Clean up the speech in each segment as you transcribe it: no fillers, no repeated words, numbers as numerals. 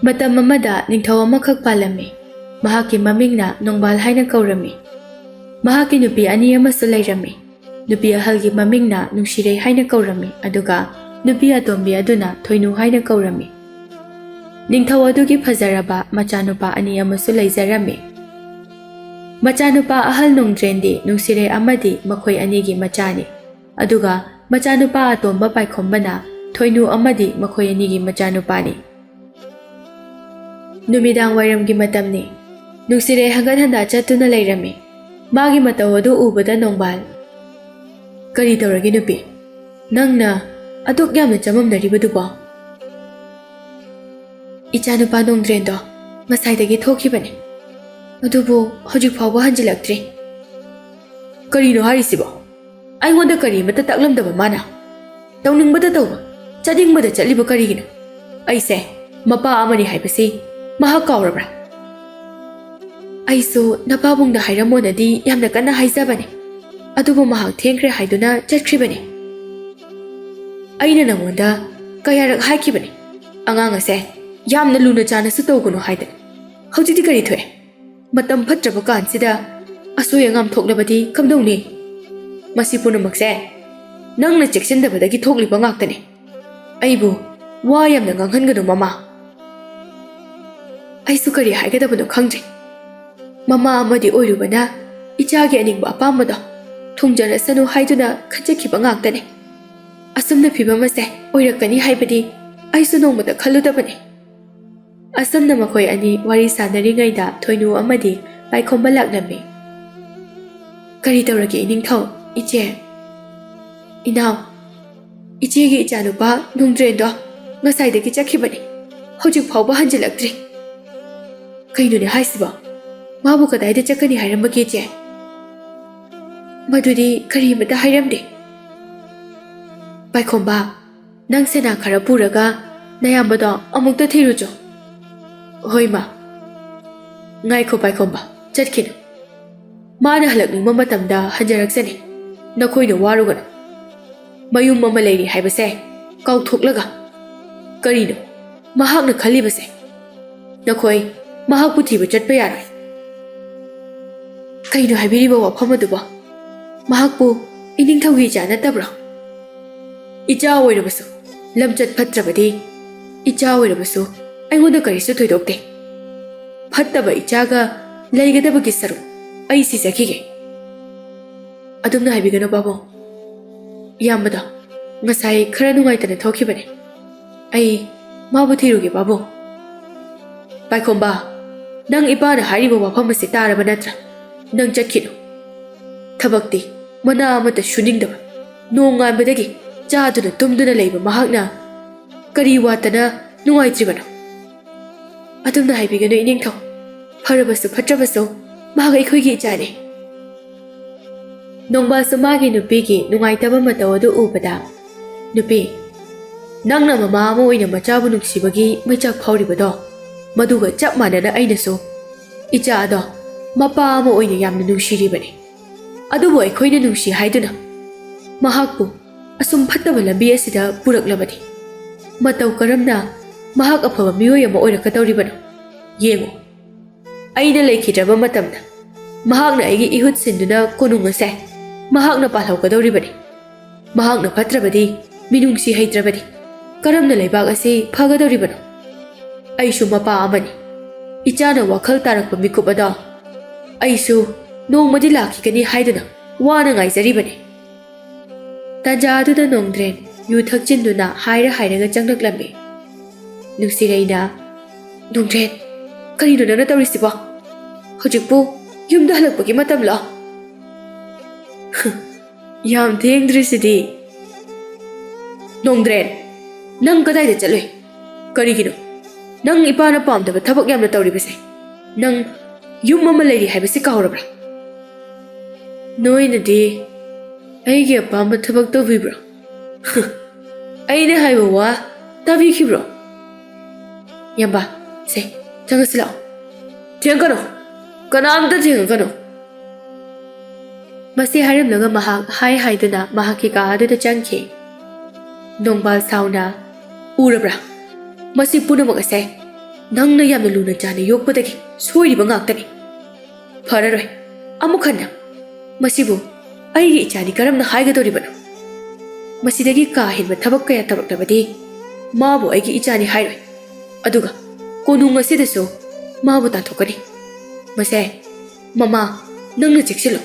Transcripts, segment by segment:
ꯃꯇꯝ ꯑꯃꯗ ꯅꯤꯡꯊꯧ ꯑꯃꯈꯛ ꯄꯥꯜꯂꯝꯃꯤ꯫ ꯃꯍꯥꯛꯀꯤ ꯃꯃꯤꯡꯅ ꯅꯣꯡꯕꯥꯜ ꯍꯥꯏꯅ ꯀꯧꯔꯝꯃꯤ꯫ ꯃꯍꯥꯛꯀꯤ ꯅꯨꯄꯤ ꯑꯅꯤ ꯑꯃꯁꯨ ꯂꯩꯔꯝꯃꯤ꯫ ꯅꯨꯄꯤ ꯑꯍꯜꯒꯤ ꯃꯃꯤꯡꯅ ꯅꯨꯡꯁꯤꯔꯩ ꯍꯥꯏꯅ ꯀꯧꯔꯝꯃꯤ, ꯑꯗꯨꯒ ꯅꯨꯄꯤ ꯑꯇꯣꯝꯕꯤ ꯑꯗꯨꯅ ꯊꯣꯏꯅꯨ ꯍꯥꯏꯅ ꯀꯧꯔꯝꯃꯤ꯫ ꯅꯤꯡꯊꯧ ꯑꯗꯨꯒꯤ ꯐꯖꯔꯕ ꯃꯆꯥꯅꯨꯄꯥ ꯑꯅꯤ ꯑꯃꯁꯨ ꯂꯩꯖꯔꯝꯃꯤ꯫ ꯃꯆꯥꯅꯨꯄꯥ ꯑꯍꯜ ꯅꯣꯡꯗ꯭ꯔꯦꯟꯗꯤ ꯅꯨꯡꯁꯤꯔꯩ ꯑꯃꯗꯤ ꯃꯈꯣꯏ ꯑꯅꯤꯒꯤ ꯃꯆꯥꯅꯤ, ꯑꯗꯨꯒ ꯃꯆꯥꯅꯨꯄꯥ ꯑꯇꯣꯝꯕ ꯄꯥꯏꯈꯣꯝꯕꯅ ꯊꯣꯏꯅꯨ ꯑꯃꯗꯤ ꯃꯈꯣꯏ ꯑꯅꯤꯒꯤ ꯃꯆꯥꯅꯨꯄꯥꯅꯤ꯫ ꯅꯨꯃꯤꯗꯥꯡ ꯋꯥꯏꯔꯝꯒꯤ ꯃꯇꯝꯅꯤ꯫ ꯅꯨꯡꯁꯤꯔꯩ ꯍꯪꯒꯠ ꯍꯟꯗꯥ ꯆꯠꯇꯨꯅ ꯂꯩꯔꯝꯃꯤ꯫ ꯃꯥꯒꯤ ꯃꯇꯧ ꯑꯗꯨ ꯎꯕꯗ ꯅꯣꯡꯕꯥꯜ, "ꯀꯔꯤ ꯇꯧꯔꯒꯦ ꯅꯨꯄꯤ? ꯅꯪꯅ ꯑꯗꯨꯛ ꯌꯥꯝꯅ ꯆꯃꯝꯅꯔꯤꯕꯗꯨꯕꯣ?" "ꯏꯆꯥꯅꯨꯄꯥ ꯅꯣꯡꯗ꯭ꯔꯦꯟꯗꯣ ꯉꯁꯥꯏꯗꯒꯤ ꯊꯣꯛꯈꯤꯕꯅꯤ, ꯑꯗꯨꯕꯨ ꯍꯧꯖꯤꯛ ꯐꯥꯎꯕ ꯍꯟꯖꯤꯜꯂꯛꯇ꯭ꯔꯤ." "ꯀꯔꯤꯅꯣ ꯍꯥꯏꯔꯤꯁꯤꯕꯣ? ꯑꯩꯉꯣꯟꯗ ꯀꯔꯤꯃꯠꯇ ꯇꯥꯛꯂꯝꯗꯕ ꯃꯥꯅ? ꯇꯧꯅꯤꯡꯕꯗ ꯇꯧꯕ, ꯆꯠꯅꯤꯡꯕꯗ ꯆꯠꯂꯤꯕ ꯀꯔꯤꯒꯤꯅꯣ? ꯑꯩꯁꯦ ꯃꯄꯥ ꯑꯃꯅꯤ ꯍꯥꯏꯕꯁꯤ ꯃꯍꯥꯛ ꯀꯥꯎꯔꯕ꯭ꯔꯥ?" "ꯑꯩꯁꯨ ꯅꯄꯥꯕꯨꯡꯗ ꯍꯥꯏꯔꯝꯃꯣꯅꯗꯤ ꯌꯥꯝꯅ ꯀꯟꯅ ꯍꯥꯏꯖꯕꯅꯤ, ꯑꯗꯨꯕꯨ ꯃꯍꯥꯛ ꯊꯦꯡꯈ꯭ꯔꯦ ꯍꯥꯏꯗꯨꯅ ꯆꯠꯈ꯭ꯔꯤꯕꯅꯤ." "ꯑꯩꯅ ꯅꯉꯣꯟꯗ ꯀꯌꯥꯔꯛ ꯍꯥꯏꯈꯤꯕꯅꯤ ꯑꯉꯥꯡ ꯑꯁꯦ ꯌꯥꯝꯅ ꯂꯨꯅ ꯆꯥꯅꯁꯨ ꯇꯧꯒꯅꯨ ꯍꯥꯏꯗꯅ꯫ ꯍꯧꯖꯤꯛꯇꯤ ꯀꯔꯤ ꯊꯣꯛꯑꯦ? ꯃꯇꯝ ꯐꯠꯇ꯭ꯔꯕ ꯀꯥꯟꯁꯤꯗ ꯑꯁꯣꯏ ꯑꯉꯥꯝ ꯊꯣꯛꯂꯕꯗꯤ ꯀꯝꯗꯧꯅꯤ? ꯃꯁꯤ ꯄꯨꯝꯅꯃꯛꯁꯦ ꯅꯪꯅ ꯆꯦꯛꯁꯤꯟꯗꯕꯗꯒꯤ ꯊꯣꯛꯂꯤꯕ ꯉꯥꯛꯇꯅꯤ꯫ ꯑꯩꯕꯨ ꯋꯥ ꯌꯥꯝꯅ ꯉꯥꯡꯍꯟꯒꯅꯨ ꯃꯃꯥ." "ꯑꯩꯁꯨ ꯀꯔꯤ ꯍꯥꯏꯒꯗꯕꯅꯣ ꯈꯪꯗ꯭ꯔꯦ꯫ ꯃꯃꯥ ꯑꯃꯗꯤ ꯑꯣꯏꯔꯨꯕꯅ ꯏꯆꯥꯒꯤ ꯑꯅꯤꯡꯕ ꯑꯄꯥꯝꯕꯗꯣ ꯊꯨꯡꯖꯔꯁꯅꯨ ꯍꯥꯏꯗꯨꯅ ꯈꯟꯖꯈꯤꯕ ꯉꯥꯛꯇꯅꯤ꯫ ꯑꯁꯨꯝꯅ ꯐꯤꯕꯝ ꯑꯁꯦ ꯑꯣꯏꯔꯛꯀꯅꯤ ꯍꯥꯏꯕꯗꯤ ꯑꯩꯁꯨ ꯅꯣꯡꯃꯇ ꯈꯜꯂꯨꯗꯕꯅꯤ." ꯑꯁꯨꯝꯅ ꯃꯈꯣꯏ ꯑꯅꯤ ꯋꯥꯔꯤ ꯁꯥꯟꯅꯔꯤꯉꯩꯗ ꯊꯣꯏꯅꯨ ꯑꯃꯗꯤ ꯄꯥꯏꯈꯣꯝꯕ ꯂꯥꯛꯂꯝꯃꯤ꯫ "ꯀꯔꯤ ꯇꯧꯔꯒꯦ ꯏꯅꯤꯡꯊꯧ, ꯏꯆꯦ?" "ꯏꯅꯥꯎ, ꯏꯆꯦꯒꯤ ꯏꯆꯥꯅꯨꯄꯥ ꯅꯣꯡꯗ꯭ꯔꯦꯟꯗꯣ ꯉꯁꯥꯏꯗꯒꯤ ꯆꯠꯈꯤꯕꯅꯤ, ꯍꯧꯖꯤꯛ ꯐꯥꯎꯕ ꯍꯟꯖꯤꯜꯂꯛꯇ꯭ꯔꯤ." "ꯀꯩꯅꯣꯅꯦ ꯍꯥꯏꯁꯤꯕꯣ? ꯃꯥꯕꯨ ꯀꯗꯥꯏꯗ ꯆꯠꯀꯅꯤ ꯍꯥꯏꯔꯝꯕꯒꯦ ꯏꯆꯦ?" "ꯃꯗꯨꯗꯤ ꯀꯔꯤꯃꯠꯇ ꯍꯥꯏꯔꯝꯗꯦ." "ꯄꯥꯏꯈꯣꯝꯕ, ꯅꯪ ꯁꯦꯅꯥ ꯈꯔ ꯄꯨꯔꯒ ꯅꯌꯥꯝꯕꯗꯣ ꯑꯃꯨꯛꯇ ꯊꯤꯔꯨꯆꯣ." "ꯍꯣꯏ ꯃꯥ." "ꯉꯥꯏꯈꯣ ꯄꯥꯏꯈꯣꯝꯕ, ꯆꯠꯈꯤꯅꯨ꯫ ꯃꯥꯅ ꯍꯜꯂꯛꯅꯤꯡꯕ ꯃꯇꯝꯗ ꯍꯟꯖꯔꯛꯆꯅꯤ, ꯅꯈꯣꯏꯅ ꯋꯥꯔꯨꯒꯅꯨ꯫ ꯃꯌꯨꯝ ꯑꯃ ꯂꯩꯔꯤ ꯍꯥꯏꯕꯁꯦ ꯀꯥꯎꯊꯣꯛꯂꯒ ꯀꯔꯤꯅꯣ ꯃꯍꯥꯛꯅ ꯈꯜꯂꯤꯕꯁꯦ? ꯅꯈꯣꯏ ꯃꯍꯥꯛꯄꯨ ꯊꯤꯕ ꯆꯠꯄ ꯌꯥꯔꯣꯏ." "ꯀꯩꯅꯣ ꯍꯥꯏꯕꯤꯔꯤꯕ ꯋꯥꯐꯝ ꯑꯗꯨꯕꯣ? ꯃꯍꯥꯛꯄꯨ ꯏꯅꯤꯡꯊꯧꯒꯤ ꯏꯆꯥ ꯅꯠꯇꯕ꯭ꯔꯣ?" "ꯏꯆꯥ ꯑꯣꯏꯔꯕꯁꯨ, ꯂꯝꯆꯠ ꯐꯠꯇ꯭ꯔꯕꯗꯤ ꯏꯆꯥ ꯑꯣꯏꯔꯕꯁꯨ ꯑꯩꯉꯣꯟꯗ ꯀꯔꯤꯁꯨ ꯊꯣꯏꯗꯣꯛꯇꯦ꯫ ꯐꯠꯇꯕ ꯏꯆꯥꯒ ꯂꯩꯒꯗꯕꯒꯤ ꯁꯔꯨꯛ ꯑꯩ ꯁꯤꯖꯈꯤꯒꯦ." "ꯑꯗꯨꯝꯅ ꯍꯥꯏꯕꯤꯒꯅꯨ ꯄꯥꯕꯨꯡ꯫ ꯏꯌꯥꯝꯕꯗꯣ ꯉꯁꯥꯏ ꯈꯔ ꯅꯨꯡꯉꯥꯏꯇꯅ ꯊꯣꯛꯈꯤꯕꯅꯤ, ꯑꯩ ꯃꯥꯕꯨ ꯊꯤꯔꯨꯒꯦ ꯄꯥꯕꯨꯡ." "ꯄꯥꯏꯈꯣꯝꯕ, ꯅꯪ ꯏꯄꯥꯅ ꯍꯥꯏꯔꯤꯕ ꯋꯥꯐꯝ ꯑꯁꯤ ꯇꯥꯔꯕ ꯅꯠꯇ꯭ꯔꯥ? ꯅꯪ ꯆꯠꯈꯤꯅꯨ꯫ ꯊꯕꯛꯇꯤ ꯃꯅꯥ ꯑꯃꯠꯇ ꯁꯨꯅꯤꯡꯗꯕ, ꯅꯣꯡꯉꯥꯟꯕꯗꯒꯤ ꯆꯥꯗꯨꯅ ꯇꯨꯝꯗꯨꯅ ꯂꯩꯕ ꯃꯍꯥꯛꯅ ꯀꯔꯤ ꯋꯥꯠꯇꯅ ꯅꯨꯡꯉꯥꯏꯇ꯭ꯔꯤꯕꯅꯣ?" "ꯑꯗꯨꯝꯅ ꯍꯥꯏꯕꯤꯒꯅꯨ ꯏꯅꯤꯡꯊꯧ, ꯐꯔꯕꯁꯨ ꯐꯠꯇ꯭ꯔꯕꯁꯨ ꯃꯍꯥꯛ ꯑꯩꯈꯣꯏꯒꯤ ꯏꯆꯥꯅꯤ." ꯅꯣꯡꯕꯥꯜꯁꯨ ꯃꯥꯒꯤ ꯅꯨꯄꯤꯒꯤ ꯅꯨꯡꯉꯥꯏꯇꯕ ꯃꯇꯧ ꯑꯗꯨ ꯎꯕꯗ, "ꯅꯨꯄꯤ, ꯅꯪꯅ ꯃꯃꯥ ꯑꯃ ꯑꯣꯏꯅ ꯃꯆꯥꯕꯨ ꯅꯨꯡꯁꯤꯕꯒꯤ ꯃꯩꯆꯥꯛ ꯐꯥꯎꯔꯤꯕꯗꯣ, ꯃꯗꯨꯒ ꯆꯞ ꯃꯥꯟꯅꯅ ꯑꯩꯅꯁꯨ ꯏꯆꯥ ꯑꯗꯣ ꯃꯄꯥ ꯑꯃ ꯑꯣꯏꯅ ꯌꯥꯝꯅ ꯅꯨꯡꯁꯤꯔꯤꯕꯅꯤ꯫ ꯑꯗꯨꯕꯨ ꯑꯩꯈꯣꯏꯅ ꯅꯨꯡꯁꯤ ꯍꯥꯏꯗꯨꯅ ꯃꯍꯥꯛꯄꯨ ꯑꯁꯨꯝ ꯐꯠꯇꯕ ꯂꯝꯕꯤ ꯑꯁꯤꯗ ꯄꯨꯔꯛꯂꯕꯅꯤ꯫ ꯃꯇꯧ ꯀꯔꯝꯅ ꯃꯍꯥꯛ ꯑꯐꯕ ꯃꯤꯑꯣꯏ ꯑꯃ ꯑꯣꯏꯔꯛꯀꯗꯧꯔꯤꯕꯅꯣ? ꯌꯦꯡꯉꯨ, ꯑꯩꯅ ꯂꯩꯈꯤꯗ꯭ꯔꯕ ꯃꯇꯝꯗ ꯃꯍꯥꯛꯅ ꯑꯩꯒꯤ ꯏꯍꯨꯠ ꯁꯤꯟꯗꯨꯅ ꯀꯣꯅꯨꯡ ꯑꯁꯦ ꯃꯍꯥꯛꯅ ꯄꯥꯜꯍꯧꯒꯗꯧꯔꯤꯕꯅꯤ꯫ ꯃꯍꯥꯛꯅ ꯐꯠꯇ꯭ꯔꯕꯗꯤ, ꯃꯤꯅꯨꯡꯁꯤ ꯍꯩꯇ꯭ꯔꯕꯗꯤ ꯀꯔꯝꯅ ꯂꯩꯕꯥꯛ ꯑꯁꯤ ꯐꯒꯗꯧꯔꯤꯕꯅꯣ? ꯑꯩꯁꯨ ꯃꯄꯥ ꯑꯃꯅꯤ꯫ ꯏꯆꯥꯅ ꯋꯥꯈꯜ ꯇꯥꯔꯛꯄ ꯃꯤꯀꯨꯞ ꯑꯗꯣ ꯑꯩꯁꯨ ꯅꯣꯡꯃꯗꯤ ꯂꯥꯛꯈꯤꯒꯅꯤ ꯍꯥꯏꯗꯨꯅ ꯋꯥꯅ ꯉꯥꯏꯖꯔꯤꯕꯅꯤ." ꯇꯥꯟꯖꯥ ꯑꯗꯨꯗ ꯅꯣꯡꯗ꯭ꯔꯦꯟ ꯌꯨ ꯊꯛꯆꯤꯟꯗꯨꯅ ꯍꯥꯏꯔꯒ ꯆꯪꯂꯛꯂꯝꯃꯤ꯫ ꯅꯨꯡꯁꯤꯔꯩꯅ, "ꯅꯣꯡꯗ꯭ꯔꯦꯟ, ꯀꯔꯤꯅꯣ ꯅꯪꯅ ꯇꯧꯔꯤꯁꯤꯕꯣ? ꯍꯧꯖꯤꯛꯄꯨ ꯌꯨꯝꯗ ꯍꯜꯂꯛꯄꯒꯤ ꯃꯇꯝꯂꯣ?" "ꯌꯥꯝ ꯊꯦꯡꯗ꯭ꯔꯤꯁꯤꯗꯤ." "ꯅꯣꯡꯗ꯭ꯔꯦꯟ, ꯅꯪ ꯀꯗꯥꯏꯗ ꯆꯠꯂꯨꯏ? ꯀꯔꯤꯒꯤꯅꯣ ꯅꯪ ꯏꯄꯥꯅ ꯄꯥꯝꯗꯕ ꯊꯕꯛ ꯌꯥꯝꯅ ꯇꯧꯔꯤꯕꯁꯦ? ꯅꯪ ꯌꯨꯝ ꯑꯃ ꯂꯩꯔꯤ ꯍꯥꯏꯕꯁꯤ ꯀꯥꯎꯔꯕ꯭ꯔꯥ? ꯅꯣꯏꯅꯗꯤ ꯑꯩꯒꯤ ꯑꯄꯥꯝꯕ ꯊꯕꯛ ꯇꯧꯕꯤꯕ꯭ꯔꯣ? ꯑꯩꯅ ꯍꯥꯏꯕ ꯋꯥ ꯇꯥꯕꯤꯈꯤꯕ꯭ꯔꯣ? ꯌꯥꯝꯕ, ꯁꯦ ꯆꯪꯉꯁꯤ ꯂꯥꯛꯑꯣ." "ꯊꯦꯡꯒꯅꯨ, ꯀꯅꯥꯝꯇ ꯊꯦꯡꯒꯅꯨ." ꯃꯁꯤ ꯍꯥꯏꯔꯝꯂꯒ ꯃꯍꯥꯛ ꯍꯥꯏꯗꯨꯅ ꯃꯍꯥꯛꯀꯤ ꯀꯥ ꯑꯗꯨꯗ ꯆꯪꯈꯤ꯫ ꯅꯣꯡꯕꯥꯜ ꯁꯥꯎꯅ, "ꯎꯔꯕ꯭ꯔꯥ? ꯃꯁꯤ ꯄꯨꯝꯅꯃꯛ ꯑꯁꯦ ꯅꯪꯅ ꯌꯥꯝꯅ ꯂꯨꯅ ꯆꯥꯅ ꯌꯣꯛꯄꯗꯒꯤ ꯁꯣꯏꯔꯤꯕ ꯉꯥꯛꯇꯅꯤ ꯐꯔꯔꯣꯏ ꯑꯃꯨꯛ ꯍꯟꯅ ꯃꯁꯤꯕꯨ ꯑꯩꯒꯤ ꯏꯆꯥꯅꯤ ꯀꯔꯝꯅ ꯍꯥꯏꯒꯗꯧꯔꯤꯕꯅꯣ ꯃꯁꯤꯗꯒꯤ ꯀꯥ ꯍꯦꯟꯕ ꯊꯕꯛ ꯀꯌꯥ ꯇꯧꯔꯛꯂꯕꯗꯤ ꯃꯥꯕꯨ ꯑꯩꯒꯤ ꯏꯆꯥꯅꯤ ꯍꯥꯏꯔꯣꯏ ꯑꯗꯨꯒ ꯀꯣꯅꯨꯡ ꯑꯁꯤꯗꯁꯨ ꯃꯥꯕꯨ ꯇꯥꯟꯊꯣꯛꯀꯅꯤ ꯃꯁꯦ ꯃꯃꯥ ꯅꯪꯅ ꯆꯦꯛꯁꯤꯜꯂꯨ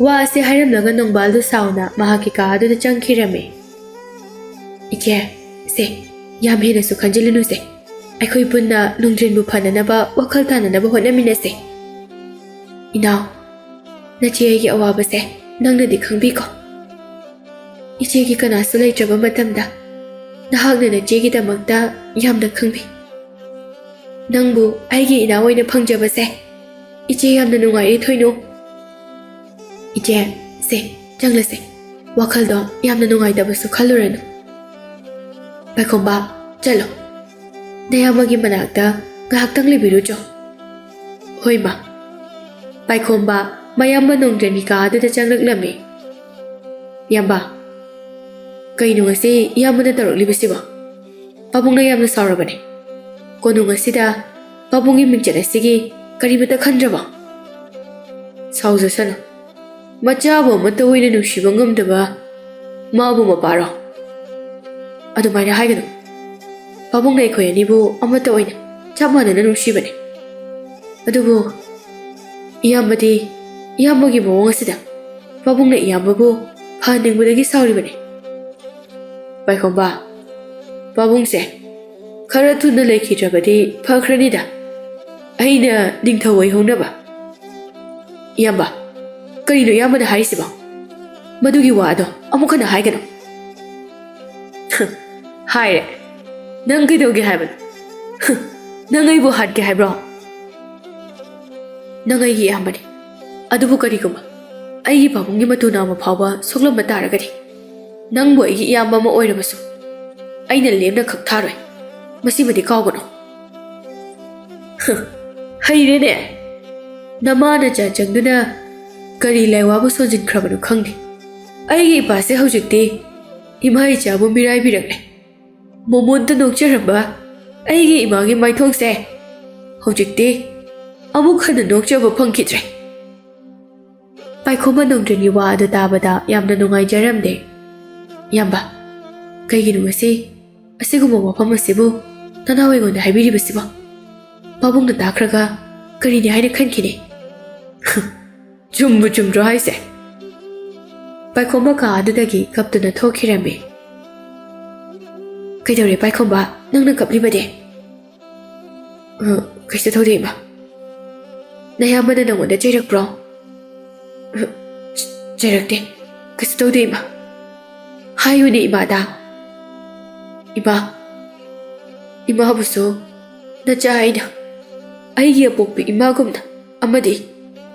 ꯋꯥ ꯑꯁꯤ ꯍꯥꯏꯔꯝꯂꯒ ꯅꯣꯡꯕꯥꯜꯗꯨ ꯁꯥꯎꯅ ꯃꯍꯥꯛꯀꯤ ꯀꯥ ꯑꯗꯨꯗ ꯆꯪꯈꯤꯔꯝꯃꯤ ꯏꯆꯦ ꯁꯦ ꯌꯥꯝ ꯍꯦꯟꯅꯁꯨ ꯈꯟꯖꯤꯜꯂꯨꯅꯨꯁꯦ ꯑꯩꯈꯣꯏ ꯄꯨꯟꯅ ꯅꯨꯡꯗ꯭ꯔꯦꯟꯕꯨ ꯐꯅꯅꯕ ꯋꯥꯈꯜ ꯇꯥꯅꯅꯕ ꯍꯣꯠꯅꯃꯤꯟꯅꯁꯦ ꯏꯅꯥꯎ ꯅꯆꯦ ꯑꯩꯒꯤ ꯑꯋꯥꯕꯁꯦ ꯅꯪꯅꯗꯤ ꯈꯪꯕꯤꯀꯣ ꯏꯆꯦꯒꯤ ꯀꯅꯥꯁꯨ ꯂꯩꯇ꯭ꯔꯕ ꯃꯇꯝꯗ ꯅꯍꯥꯛꯅ ꯅꯆꯦꯒꯤꯗꯃꯛꯇ ꯌꯥꯝꯅ ꯈꯪꯕꯤ ꯅꯪꯕꯨ ꯑꯩꯒꯤ ꯏꯅꯥꯎ ꯑꯣꯏꯅ ꯐꯪꯖꯕꯁꯦ ꯏꯆꯦ ꯌꯥꯝꯅ ꯅꯨꯡꯉꯥꯏꯔꯤ ꯊꯣꯏꯅꯨ ꯏꯆꯦ ꯁꯦ ꯆꯪꯂꯁꯦ ꯋꯥꯈꯜꯗꯣ ꯌꯥꯝꯅ ꯅꯨꯡꯉꯥꯏꯇꯕꯁꯨ ꯈꯜꯂꯨꯔꯅꯨ ꯄꯥꯏꯈꯣꯝꯕ ꯆꯠꯂꯣ ꯅꯌꯥꯝꯕꯒꯤ ꯃꯅꯥꯛꯇ ꯉꯥꯏꯍꯥꯛꯇꯪ ꯂꯩꯕꯤꯔꯨꯆꯣ ꯍꯣꯏ ꯃꯥ ꯄꯥꯏꯈꯣꯝꯕ ꯃꯌꯥꯝꯕ ꯅꯣꯡꯗ꯭ꯔꯦꯟꯒꯤ ꯀꯥ ꯑꯗꯨꯗ ꯆꯪꯂꯛꯂꯝꯃꯤ ꯏꯌꯥꯝꯕ ꯀꯩꯅꯣ ꯉꯁꯤ ꯏꯌꯥꯝꯕꯅ ꯇꯧꯔꯛꯂꯤꯕꯁꯤꯕꯣ ꯄꯥꯕꯨꯡꯅ ꯌꯥꯝꯅ ꯁꯥꯎꯔꯕꯅꯦ ꯀꯣꯅꯨꯡ ꯑꯁꯤꯗ ꯄꯥꯕꯨꯡꯒꯤ ꯃꯤꯡꯆꯠ ꯑꯁꯤꯒꯤ ꯀꯔꯤꯃꯠꯇ ꯈꯟꯗ꯭ꯔꯕꯣ ꯁꯥꯎꯖꯁꯅꯨ ꯃꯆꯥꯕꯨ ꯑꯃꯠꯇ ꯑꯣꯏꯅ ꯅꯨꯡꯁꯤꯕ ꯉꯝꯗꯕ ꯃꯥꯕꯨ ꯃꯄꯥꯔꯣ ꯑꯗꯨꯃꯥꯏꯅ ꯍꯥꯏꯒꯅꯨ ꯄꯥꯕꯨꯡꯅ ꯑꯩꯈꯣꯏ ꯑꯅꯤꯕꯨ ꯑꯃꯠꯇ ꯑꯣꯏꯅ ꯆꯞ ꯃꯥꯟꯅꯅ ꯅꯨꯡꯁꯤꯕꯅꯤ ꯑꯗꯨꯕꯨ ꯏꯌꯥꯝꯕꯗꯤ ꯏꯌꯥꯝꯕꯒꯤ ꯃꯑꯣꯡ ꯑꯁꯤꯗ ꯄꯥꯕꯨꯡꯅ ꯏꯌꯥꯝꯕꯕꯨ ꯐꯍꯟꯅꯤꯡꯕꯗꯒꯤ ꯁꯥꯎꯔꯤꯕꯅꯤ ꯄꯥꯏꯈꯣꯝꯕ ꯄꯥꯕꯨꯡꯁꯦ ꯈꯔ ꯊꯨꯅ ꯂꯩꯈꯤꯗ꯭ꯔꯕꯗꯤ ꯐꯈ꯭ꯔꯅꯤꯗ ꯑꯩꯅ ꯅꯤꯡꯊꯧ ꯑꯣꯏꯍꯧꯅꯕ ꯏꯌꯥꯝꯕ ꯀꯔꯤꯅꯣ ꯏꯌꯥꯝꯕꯅ ꯍꯥꯏꯔꯤꯁꯤꯕꯣ ꯃꯗꯨꯒꯤ ꯋꯥꯗꯣ ꯑꯃꯨꯛ ꯍꯟꯅ ꯍꯥꯏꯒꯅꯨ ꯍꯥꯏꯔꯦ ꯅꯪ ꯀꯩꯗꯧꯒꯦ ꯍꯥꯏꯕꯅꯣ ꯅꯪ ꯑꯩꯕꯨ ꯍꯥꯠꯀꯦ ꯍꯥꯏꯕ꯭ꯔꯣ ꯅꯪ ꯑꯩꯒꯤ ꯏꯌꯥꯝꯕꯅꯤ ꯑꯗꯨꯕꯨ ꯀꯔꯤꯒꯨꯝꯕ ꯑꯩꯒꯤ ꯄꯥꯕꯨꯡꯒꯤ ꯃꯇꯨ ꯅꯥꯝꯃ ꯐꯥꯎꯕ ꯁꯣꯛꯂꯝꯕ ꯇꯥꯔꯒꯗꯤ ꯅꯪꯕꯨ ꯑꯩꯒꯤ ꯏꯌꯥꯝꯕ ꯑꯃ ꯑꯣꯏꯔꯕꯁꯨ ꯑꯩꯅ ꯂꯦꯝꯅ ꯈꯛ ꯊꯥꯔꯣꯏ ꯃꯁꯤꯃꯗꯤ ꯀꯥꯎꯒꯅꯨ ꯍꯩꯔꯦꯅꯦ ꯅꯃꯥꯅ ꯆꯪꯗꯨꯅ ꯀꯔꯤ ꯂꯥꯏꯋꯥꯕꯨ ꯁꯣꯟꯖꯤꯟꯈ꯭ꯔꯕꯅꯣ ꯈꯪꯗꯦ ꯑꯩꯒꯤ ꯏꯄꯥꯁꯦ ꯍꯧꯖꯤꯛꯇꯤ ꯏꯃꯥ ꯏꯆꯥꯕꯨ ꯃꯤꯔꯥꯏꯕꯤꯔꯛꯂꯦ ꯃꯣꯃꯣꯟꯇ ꯅꯣꯛꯆꯔꯝꯕ ꯑꯩꯒꯤ ꯏꯃꯥꯒꯤ ꯃꯥꯏꯊꯣꯡꯁꯦ ꯍꯧꯖꯤꯛꯇꯤ ꯑꯃꯨꯛ ꯍꯟꯅ ꯅꯣꯛꯆꯕ ꯐꯪꯈꯤꯗ꯭ꯔꯦ ꯄꯥꯏꯈꯣꯝꯕ ꯅꯣꯡꯗ꯭ꯔꯦꯟꯒꯤ ꯋꯥ ꯑꯗꯨ ꯇꯥꯕꯗ ꯌꯥꯝꯅ ꯅꯨꯡꯉꯥꯏꯖꯔꯝꯗꯦ ꯏꯌꯥꯝꯕ ꯀꯩꯒꯤꯅꯣ ꯉꯁꯤ ꯑꯁꯤꯒꯨꯝꯕ ꯋꯥꯐꯝ ꯑꯁꯤꯕꯨ ꯅꯅꯥꯎ ꯑꯩꯉꯣꯟꯗ ꯍꯥꯏꯕꯤꯔꯤꯕꯁꯤꯕꯣ ꯄꯥꯕꯨꯡꯅ ꯇꯥꯈ꯭ꯔꯒ ꯀꯔꯤꯅꯤ ꯍꯥꯏꯅ ꯈꯟꯈꯤꯅꯤ ꯆꯨꯝꯕꯨ ꯆꯨꯝꯗ꯭ꯔꯣ ꯍꯥꯏꯁꯦ ꯄꯥꯏꯈꯣꯝꯕ ꯀꯥ ꯑꯗꯨꯗꯒꯤ ꯀꯞꯇꯨꯅ ꯊꯣꯛꯈꯤꯔꯝꯃꯤ ꯀꯩꯗꯧꯔꯦ ꯄꯥꯏꯈꯣꯝꯕ ꯅꯪꯅ ꯀꯞꯂꯤꯕꯗꯤ ꯀꯩꯁꯨ ꯇꯧꯗꯦ ꯏꯃꯥ ꯅꯌꯥꯝꯕꯅ ꯅꯪꯉꯣꯟꯗ ꯆꯩꯔꯛꯄ꯭ꯔꯣ ꯆꯩꯔꯛꯇꯦ ꯀꯩꯁꯨ ꯇꯧꯗꯦ ꯏꯃꯥ ꯍꯥꯏꯌꯨꯅꯦ ꯏꯃꯥꯗ ꯏꯃꯥꯕꯨꯁꯨ ꯅꯆꯥ ꯑꯩꯅ ꯑꯩꯒꯤ ꯑꯄꯣꯛꯄꯤ ꯏꯃꯥꯒꯨꯝꯅ ꯑꯃꯗꯤ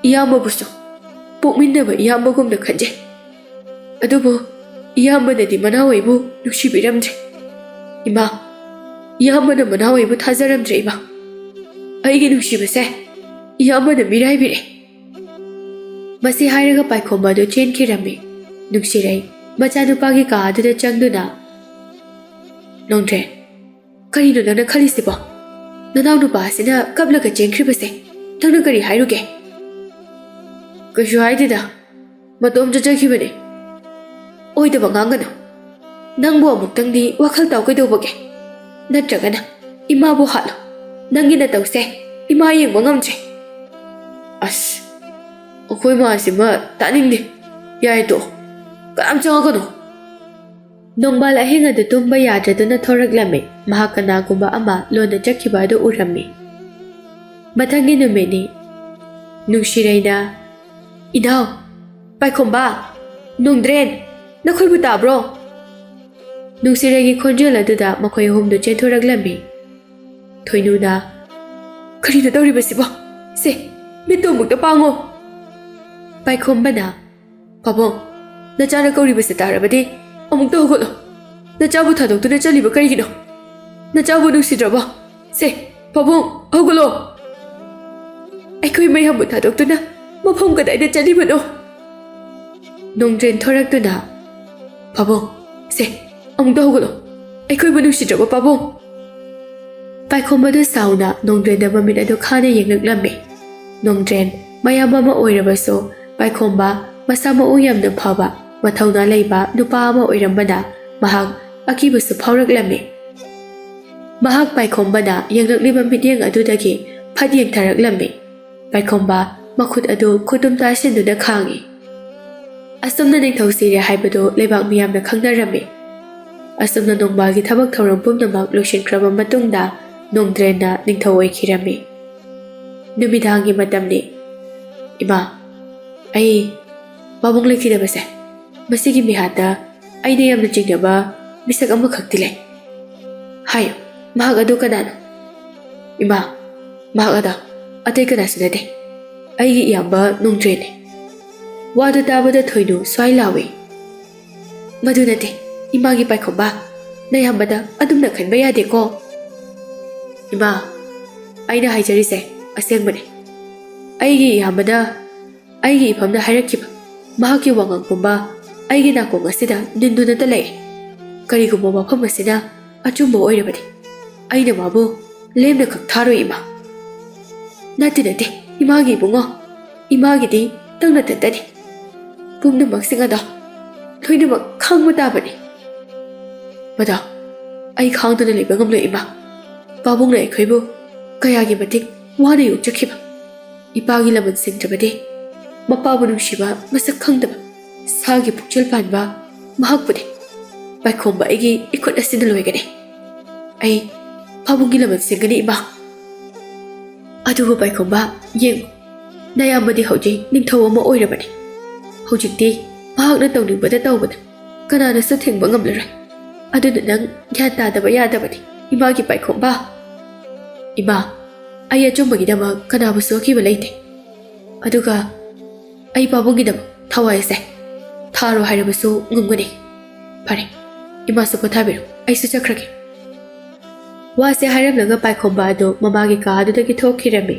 ꯏꯌꯥꯝꯕꯕꯨꯁꯨ ꯄꯣꯛꯃꯤꯟꯅꯕ ꯏꯌꯥꯝꯕꯒꯨꯝꯅ ꯈꯟꯖꯩ ꯑꯗꯨꯕꯨ ꯏꯌꯥꯝꯕꯅꯗꯤ ꯃꯅꯥꯎ ꯑꯩꯕꯨ ꯅꯨꯡꯁꯤꯕꯤꯔꯝꯗ꯭ꯔꯦ ꯏꯃꯥ ꯏꯌꯥꯝꯕꯅ ꯃꯅꯥꯎ ꯑꯩꯕꯨ ꯊꯥꯖꯔꯝꯗ꯭ꯔꯦ ꯏꯃꯥ ꯑꯩꯒꯤ ꯅꯨꯡꯁꯤꯕꯁꯦ ꯏꯌꯥꯝꯕꯅ ꯃꯤꯔꯥꯏꯕꯤꯔꯦ ꯃꯁꯤ ꯍꯥꯏꯔꯒ ꯄꯥꯏꯈꯣꯝꯕ ꯑꯗꯨ ꯆꯦꯟꯈꯤꯔꯝꯃꯤ ꯅꯨꯡꯁꯤꯔꯩ ꯃꯆꯥꯅꯨꯄꯥꯒꯤ ꯀꯥ ꯑꯗꯨꯗ ꯆꯪꯗꯨꯅ ꯅꯣꯡꯗ꯭ꯔꯦꯟ ꯀꯔꯤꯅꯣ ꯅꯪꯅ ꯈꯜꯂꯤꯁꯤꯕꯣ ꯅꯅꯥꯎ ꯅꯨꯄꯥ ꯑꯁꯤꯅ ꯀꯞꯂꯒ ꯆꯦꯟꯈ꯭ꯔꯤꯕꯁꯦ ꯅꯪꯅ ꯀꯔꯤ ꯍꯥꯏꯔꯨꯒꯦ ꯀꯩꯁꯨ ꯍꯥꯏꯗꯦꯗ ꯃꯇꯣꯝ ꯆꯠꯆꯈꯤꯕꯅꯦ ꯑꯣꯏꯗꯕ ꯉꯥꯡꯒꯅꯨ ꯅꯪꯕꯨ ꯑꯃꯨꯛꯇꯪꯗꯤ ꯋꯥꯈꯜ ꯇꯥꯎ ꯀꯩꯗꯧꯕꯒꯦ ꯅꯠꯇ꯭ꯔꯒꯅ ꯏꯃꯥꯕꯨ ꯍꯥꯠꯂꯣ ꯅꯪꯒꯤ ꯅꯇꯧꯁꯦ ꯏꯃꯥ ꯌꯦꯡꯕ ꯉꯝꯗ꯭ꯔꯦ ꯑꯁ ꯑꯩꯈꯣꯏ ꯃꯥꯁꯤꯃ ꯇꯥꯅꯤꯡꯗꯦ ꯌꯥꯏ ꯇꯣ ꯀꯅꯥꯝ ꯆꯪꯉꯛꯀꯅꯨ ꯅꯣꯡꯕꯥꯜ ꯑꯍꯤꯡ ꯑꯗꯨ ꯇꯨꯝꯕ ꯌꯥꯗ꯭ꯔꯗꯨꯅ ꯊꯣꯔꯛꯂꯝꯃꯤ ꯃꯍꯥꯛ ꯀꯅꯥꯒꯨꯝꯕ ꯑꯃ ꯂꯣꯟꯅ ꯆꯠꯈꯤꯕ ꯑꯗꯨ ꯎꯔꯝꯃꯤ ꯃꯊꯪꯒꯤ ꯅꯨꯃꯤꯠꯅꯤ ꯅꯨꯡꯁꯤꯔꯩꯅ ꯏꯅꯥꯎ ꯄꯥꯏꯈꯣꯝꯕ ꯅꯣꯡꯗ꯭ꯔꯦꯟ ꯅꯈꯣꯏꯕꯨ ꯇꯥꯕ꯭ꯔꯣ ꯅꯨꯡꯁꯤꯔꯩꯒꯤ ꯈꯣꯟꯖꯦꯜ ꯑꯗꯨꯗ ꯃꯈꯣꯏ ꯑꯍꯨꯝꯗꯨ ꯆꯦꯟꯊꯣꯔꯛꯂꯝꯃꯤ ꯊꯣꯏꯅꯨꯅ ꯀꯔꯤꯅꯣ ꯇꯧꯔꯤꯕꯁꯤꯕꯣ ꯁꯦ ꯃꯤꯠꯇꯨ ꯑꯃꯨꯛꯇ ꯄꯥꯡꯉꯣ ꯄꯥꯏꯈꯣꯝꯕꯅ ꯄꯥꯕꯨꯡ ꯅꯆꯥꯅ ꯀꯧꯔꯤꯕꯁꯦ ꯇꯥꯔꯕꯗꯤ ꯑꯃꯨꯛꯇ ꯍꯧꯒꯠꯂꯣ ꯅꯆꯥꯕꯨ ꯊꯥꯗꯣꯛꯇꯨꯅ ꯆꯠꯂꯤꯕ ꯀꯔꯤꯒꯤꯅꯣ ꯅꯆꯥꯕꯨ ꯅꯨꯡꯁꯤꯗ꯭ꯔꯕꯣ ꯁꯦ ꯄꯥꯕꯨꯡ ꯍꯧꯒꯠꯂꯣ ꯑꯩꯈꯣꯏ ꯃꯌꯥꯝꯕꯨ ꯊꯥꯗꯣꯛꯇꯨꯅ ꯃꯐꯝ ꯀꯗꯥꯏꯗ ꯆꯠꯂꯤꯕꯅꯣ ꯅꯣꯡꯗ꯭ꯔꯦꯟ ꯊꯣꯔꯛꯇꯨꯅ ꯄꯥꯕꯨꯡ ꯁꯦ ꯑꯃꯨꯛꯇ ꯍꯧꯒꯠꯂꯣ ꯑꯩꯈꯣꯏꯕꯨ ꯅꯨꯡꯁꯤꯗ꯭ꯔꯕ ꯄꯥꯕꯨꯡ ꯄꯥꯏꯈꯣꯝꯕꯗꯨ ꯁꯥꯎꯅ ꯅꯣꯡꯗ꯭ꯔꯦꯟꯗ ꯃꯃꯤꯠ ꯑꯗꯨ ꯈꯥꯅ ꯌꯦꯡꯂꯛꯂꯝꯃꯤ꯫ ꯅꯣꯡꯗ꯭ꯔꯦꯟ ꯃꯌꯥꯝꯕ ꯑꯃ ꯑꯣꯏꯔꯕꯁꯨ ꯄꯥꯏꯈꯣꯝꯕ ꯃꯁꯥ ꯃꯎ ꯌꯥꯝꯅ ꯐꯕ ꯃꯊꯧꯅꯥ ꯂꯩꯕ ꯅꯨꯄꯥ ꯑꯃ ꯑꯣꯏꯔꯝꯕꯅ ꯃꯍꯥꯛ ꯑꯀꯤꯕꯁꯨ ꯐꯥꯎꯔꯛꯂꯝꯃꯤ꯫ ꯃꯍꯥꯛ ꯄꯥꯏꯈꯣꯝꯕꯅ ꯌꯦꯡꯂꯛꯂꯤꯕ ꯃꯤꯠꯌꯦꯡ ꯑꯗꯨꯗꯒꯤ ꯐꯠ ꯌꯦꯡꯊꯔꯛꯂꯝꯃꯤ꯫ ꯄꯥꯏꯈꯣꯝꯕ ꯃꯈꯨꯠ ꯑꯗꯨ ꯈꯨꯇꯨꯝ ꯇꯥꯁꯤꯟꯗꯨꯅ ꯈꯥꯡꯉꯤ꯫ ꯑꯁꯨꯝꯅ ꯅꯤꯡꯊꯧ ꯁꯤꯔꯦ ꯍꯥꯏꯕꯗꯨ ꯂꯩꯕꯥꯛ ꯃꯤꯌꯥꯝꯅ ꯈꯪꯅꯔꯝꯃꯤ꯫ ꯑꯁꯨꯝꯅ ꯅꯣꯡꯃꯒꯤ ꯊꯕꯛ ꯊꯧꯔꯝ ꯄꯨꯝꯅꯃꯛ ꯂꯣꯏꯁꯤꯟꯈ꯭ꯔꯕ ꯃꯇꯨꯡꯗ ꯅꯣꯡꯗ꯭ꯔꯦꯟꯅ ꯅꯤꯡꯊꯧ ꯑꯣꯏꯈꯤꯔꯝꯃꯤ꯫ ꯅꯨꯃꯤꯗꯥꯡꯒꯤ ꯃꯇꯝꯅꯤ꯫ ꯏꯃꯥ, ꯑꯩ ꯄꯥꯕꯨꯡ ꯂꯩꯈꯤꯗꯕꯁꯦ ꯃꯁꯤꯒꯤ ꯃꯤꯍꯥꯠꯇ ꯑꯩꯅ ꯌꯥꯝꯅ ꯆꯤꯡꯅꯕ ꯃꯤꯁꯛ ꯑꯃꯈꯛꯇꯤ ꯂꯩ꯫ ꯍꯥꯏꯌꯨ, ꯃꯍꯥꯛ ꯑꯗꯨ ꯀꯅꯥꯅꯣ? ꯏꯃꯥ, ꯃꯍꯥꯛ ꯑꯗꯣ ꯑꯇꯩ ꯀꯅꯥꯁꯨ ꯅꯠꯇꯦ, ꯑꯩꯒꯤ ꯏꯌꯥꯝꯕ ꯅꯣꯡꯗ꯭ꯔꯦꯟꯅꯤ꯫ ꯋꯥꯗꯨ ꯇꯥꯕꯗ ꯊꯣꯏꯅꯨ ꯁ꯭ꯋꯥꯏ ꯂꯥꯎꯏ꯫ ꯃꯗꯨ ꯅꯠꯇꯦ ꯏꯃꯥꯒꯤ ꯄꯥꯏꯈꯣꯝꯕ, ꯅꯌꯥꯝꯕꯗ ꯑꯗꯨꯝꯅ ꯈꯟꯕ ꯌꯥꯗꯦꯀꯣ꯫ ꯏꯃꯥ, ꯑꯩꯅ ꯍꯥꯏꯖꯔꯤꯁꯦ ꯑꯁꯦꯡꯕꯅꯤ꯫ ꯑꯩꯒꯤ ꯏꯌꯥꯝꯕꯅ ꯑꯩꯒꯤ ꯏꯐꯝꯗ ꯍꯥꯏꯔꯛꯈꯤꯕ ꯃꯍꯥꯛꯀꯤ ꯋꯥꯉꯥꯡ ꯄꯨꯝꯕ ꯑꯩꯒꯤ ꯅꯥꯀꯣꯡ ꯑꯁꯤꯗ ꯅꯤꯟꯗꯨꯅꯇ ꯂꯩ꯫ ꯀꯔꯤꯒꯨꯝꯕ ꯋꯥꯐꯝ ꯑꯁꯤꯅ ꯑꯆꯨꯝꯕ ꯑꯣꯏꯔꯕꯗꯤ ꯑꯩꯅ ꯃꯥꯕꯨ ꯂꯦꯝꯅ ꯈꯛ ꯊꯥꯔꯣꯏ ꯏꯃꯥ꯫ ꯅꯠꯇꯦ ꯏꯃꯥꯒꯤ ꯏꯕꯨꯡꯉꯣ, ꯏꯃꯥꯒꯤꯗꯤ ꯅꯪꯅ ꯇꯠꯇꯅꯤ꯫ ꯄꯨꯝꯅꯃꯛꯁꯤꯡ ꯑꯗꯣ ꯂꯣꯏꯅꯃꯛ ꯈꯪꯕ ꯇꯥꯕꯅꯤ꯫ ꯃꯗꯣ ꯑꯩ ꯈꯥꯡꯗꯨꯅ ꯂꯩꯕ ꯉꯝꯂꯣꯏ ꯏꯃꯥ꯫ ꯄꯥꯕꯨꯡꯅ ꯑꯩꯈꯣꯏꯕꯨ ꯀꯌꯥꯒꯤ ꯃꯇꯤꯛ ꯋꯥꯅ ꯌꯣꯛꯆꯈꯤꯕ, ꯏꯄꯥꯒꯤ ꯂꯃꯟ ꯁꯤꯡꯗ꯭ꯔꯕꯗꯤ ꯃꯄꯥꯕꯨ ꯅꯨꯡꯁꯤꯕ ꯃꯁꯛ ꯈꯪꯗꯕ ꯁꯥꯒꯤ ꯄꯨꯛꯆꯦꯜ ꯄꯥꯟꯕ ꯃꯍꯥꯛꯄꯨꯗꯤ ꯄꯥꯏꯈꯣꯝꯕ ꯑꯩꯒꯤ ꯏꯈꯨꯠ ꯑꯁꯤꯅ ꯂꯣꯏꯒꯅꯤ꯫ ꯑꯩ ꯄꯥꯕꯨꯡꯒꯤ ꯂꯃꯟ ꯁꯤꯡꯒꯅꯤ ꯏꯃꯥ꯫ ꯑꯗꯨꯕꯨ ꯄꯥꯏꯈꯣꯝꯕ ꯌꯦꯡꯉꯨ, ꯅꯌꯥꯝꯕꯗꯤ ꯍꯧꯖꯤꯛ ꯅꯤꯡꯊꯧ ꯑꯃ ꯑꯣꯏꯔꯕꯅꯤ꯫ ꯍꯧꯖꯤꯛꯇꯤ ꯃꯍꯥꯛꯅ ꯇꯧꯅꯤꯡꯕꯗ ꯇꯧꯕꯗ ꯀꯅꯥꯅꯁꯨ ꯊꯤꯡꯕ ꯉꯝꯂꯔꯣꯏ꯫ ꯑꯗꯨꯅ ꯅꯪ ꯒ꯭ꯌꯥꯟ ꯇꯥꯗꯕ ꯌꯥꯗꯕꯅꯤ ꯏꯃꯥꯒꯤ ꯄꯥꯏꯈꯣꯝꯕ꯫ ꯏꯃꯥ, ꯑꯩ ꯑꯆꯨꯝꯕꯒꯤꯗꯃꯛ ꯀꯅꯥꯕꯨꯁꯨ ꯑꯀꯤꯕ ꯂꯩꯇꯦ꯫ ꯑꯗꯨꯒ ꯑꯩ ꯄꯥꯕꯨꯡꯒꯤꯗꯃꯛ ꯊꯋꯥꯏꯁꯦ ꯊꯥꯔꯣ ꯍꯥꯏꯔꯕꯁꯨ ꯉꯝꯒꯅꯤ꯫ ꯐꯔꯦ, ꯏꯃꯥꯁꯨ ꯄꯣꯊꯥꯕꯤꯔꯣ, ꯑꯩꯁꯨ ꯆꯠꯈ꯭ꯔꯒꯦ꯫ ꯋꯥꯁꯦ ꯍꯥꯏꯔꯝꯂꯒ ꯄꯥꯏꯈꯣꯝꯕ ꯑꯗꯨ ꯃꯃꯥꯒꯤ ꯀꯥ ꯑꯗꯨꯗꯒꯤ ꯊꯣꯛꯈꯤꯔꯝꯃꯤ꯫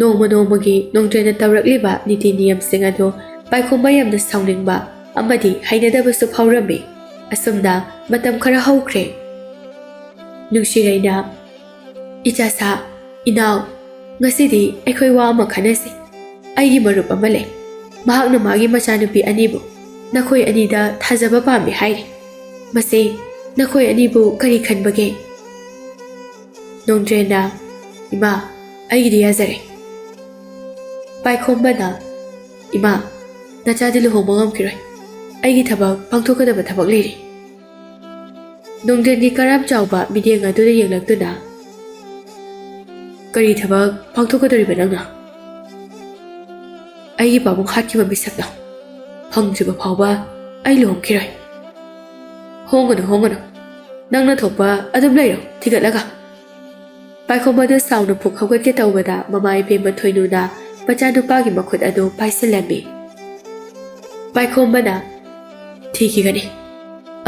ꯅꯣꯡꯃ ꯅꯣꯡꯃꯒꯤ ꯅꯣꯡꯗ꯭ꯔꯦꯟꯅ ꯇꯧꯔꯛꯂꯤꯕ ꯅꯤꯇꯤ ꯅꯤꯌꯝꯁꯤꯡ ꯑꯗꯨ ꯄꯥꯏꯈꯣꯝꯕ ꯌꯥꯝꯅ ꯁꯥꯎꯅꯤꯡꯕ ꯑꯃꯗꯤ ꯍꯩꯅꯗꯕꯁꯨ ꯐꯥꯎꯔꯝꯃꯤ꯫ ꯑꯁꯨꯝꯅ ꯃꯇꯝ ꯈꯔ ꯍꯧꯈ꯭ꯔꯦ꯫ ꯅꯨꯡꯁꯤꯔꯩꯅ, ꯏꯆꯥꯁꯥ, ꯏꯅꯥꯎ, ꯉꯁꯤꯗꯤ ꯑꯩꯈꯣꯏ ꯋꯥ ꯑꯃ ꯈꯟꯅꯁꯤ꯫ ꯑꯩꯒꯤ ꯃꯔꯨꯞ ꯑꯃ ꯂꯩ꯫ ꯃꯍꯥꯛꯅ ꯃꯥꯒꯤ ꯃꯆꯥꯅꯨꯄꯤ ꯑꯅꯤꯕꯨ ꯅꯈꯣꯏ ꯑꯅꯤꯗ ꯊꯥꯖꯕ ꯄꯥꯝꯃꯤ ꯍꯥꯏꯔꯤ꯫ ꯃꯁꯤ ꯅꯈꯣꯏ ꯑꯅꯤꯕꯨ ꯀꯔꯤ ꯈꯟꯕꯒꯦ? ꯅꯣꯡꯗ꯭ꯔꯦꯟꯅ, ꯏꯃꯥ, ꯑꯩꯒꯤꯗꯤ ꯌꯥꯖꯔꯦ꯫ ꯄꯥꯏꯈꯣꯝꯕꯅ, ꯏꯃꯥ, ꯅꯆꯥꯗꯤ ꯂꯨꯍꯣꯡꯕ ꯉꯝꯈꯤꯔꯣꯏ꯫ ꯑꯩꯒꯤ ꯊꯕꯛ ꯄꯥꯡꯊꯣꯛꯀꯗꯕ ꯊꯕꯛ ꯂꯩꯔꯤ꯫ ꯅꯣꯡꯗ꯭ꯔꯦꯟꯒꯤ ꯀꯔꯥꯝ ꯆꯥꯎꯕ ꯃꯤꯠꯌꯦꯡ ꯑꯗꯨꯗ ꯌꯦꯡꯂꯛꯇꯨꯅ, ꯀꯔꯤ ꯊꯕꯛ ꯄꯥꯡꯊꯣꯛꯀꯗꯧꯔꯤꯕ ꯅꯪꯅ? ꯑꯩꯒꯤ ꯄꯥꯕꯨꯡ ꯍꯥꯠꯈꯤꯕ ꯃꯤꯁꯛꯇꯣ ꯐꯪꯗ꯭ꯔꯤꯕ ꯐꯥꯎꯕ ꯑꯩ ꯂꯨꯍꯣꯡꯈꯤꯔꯣꯏ꯫ ꯍꯣꯡꯒꯅꯨ, ꯅꯪꯅ ꯊꯣꯛꯄ ꯑꯗꯨꯝ ꯂꯩꯔꯣ ꯊꯤꯒꯠꯂꯒ꯫ ꯄꯥꯏꯈꯣꯝꯕꯗꯨ ꯁꯥꯎꯅ ꯄꯨꯛ ꯍꯧꯒꯠꯀꯦ ꯇꯧꯕꯗ ꯃꯃꯥ ꯏꯕꯦꯝꯃ ꯊꯣꯏꯅꯨꯅ ꯃꯆꯥꯅꯨꯄꯥꯒꯤ ꯃꯈꯨꯠ ꯑꯗꯨ ꯄꯥꯏꯁꯤꯜꯂꯝꯃꯤ꯫ ꯄꯥꯏꯈꯣꯝꯕꯅ, ꯊꯤꯈꯤꯒꯅꯤ,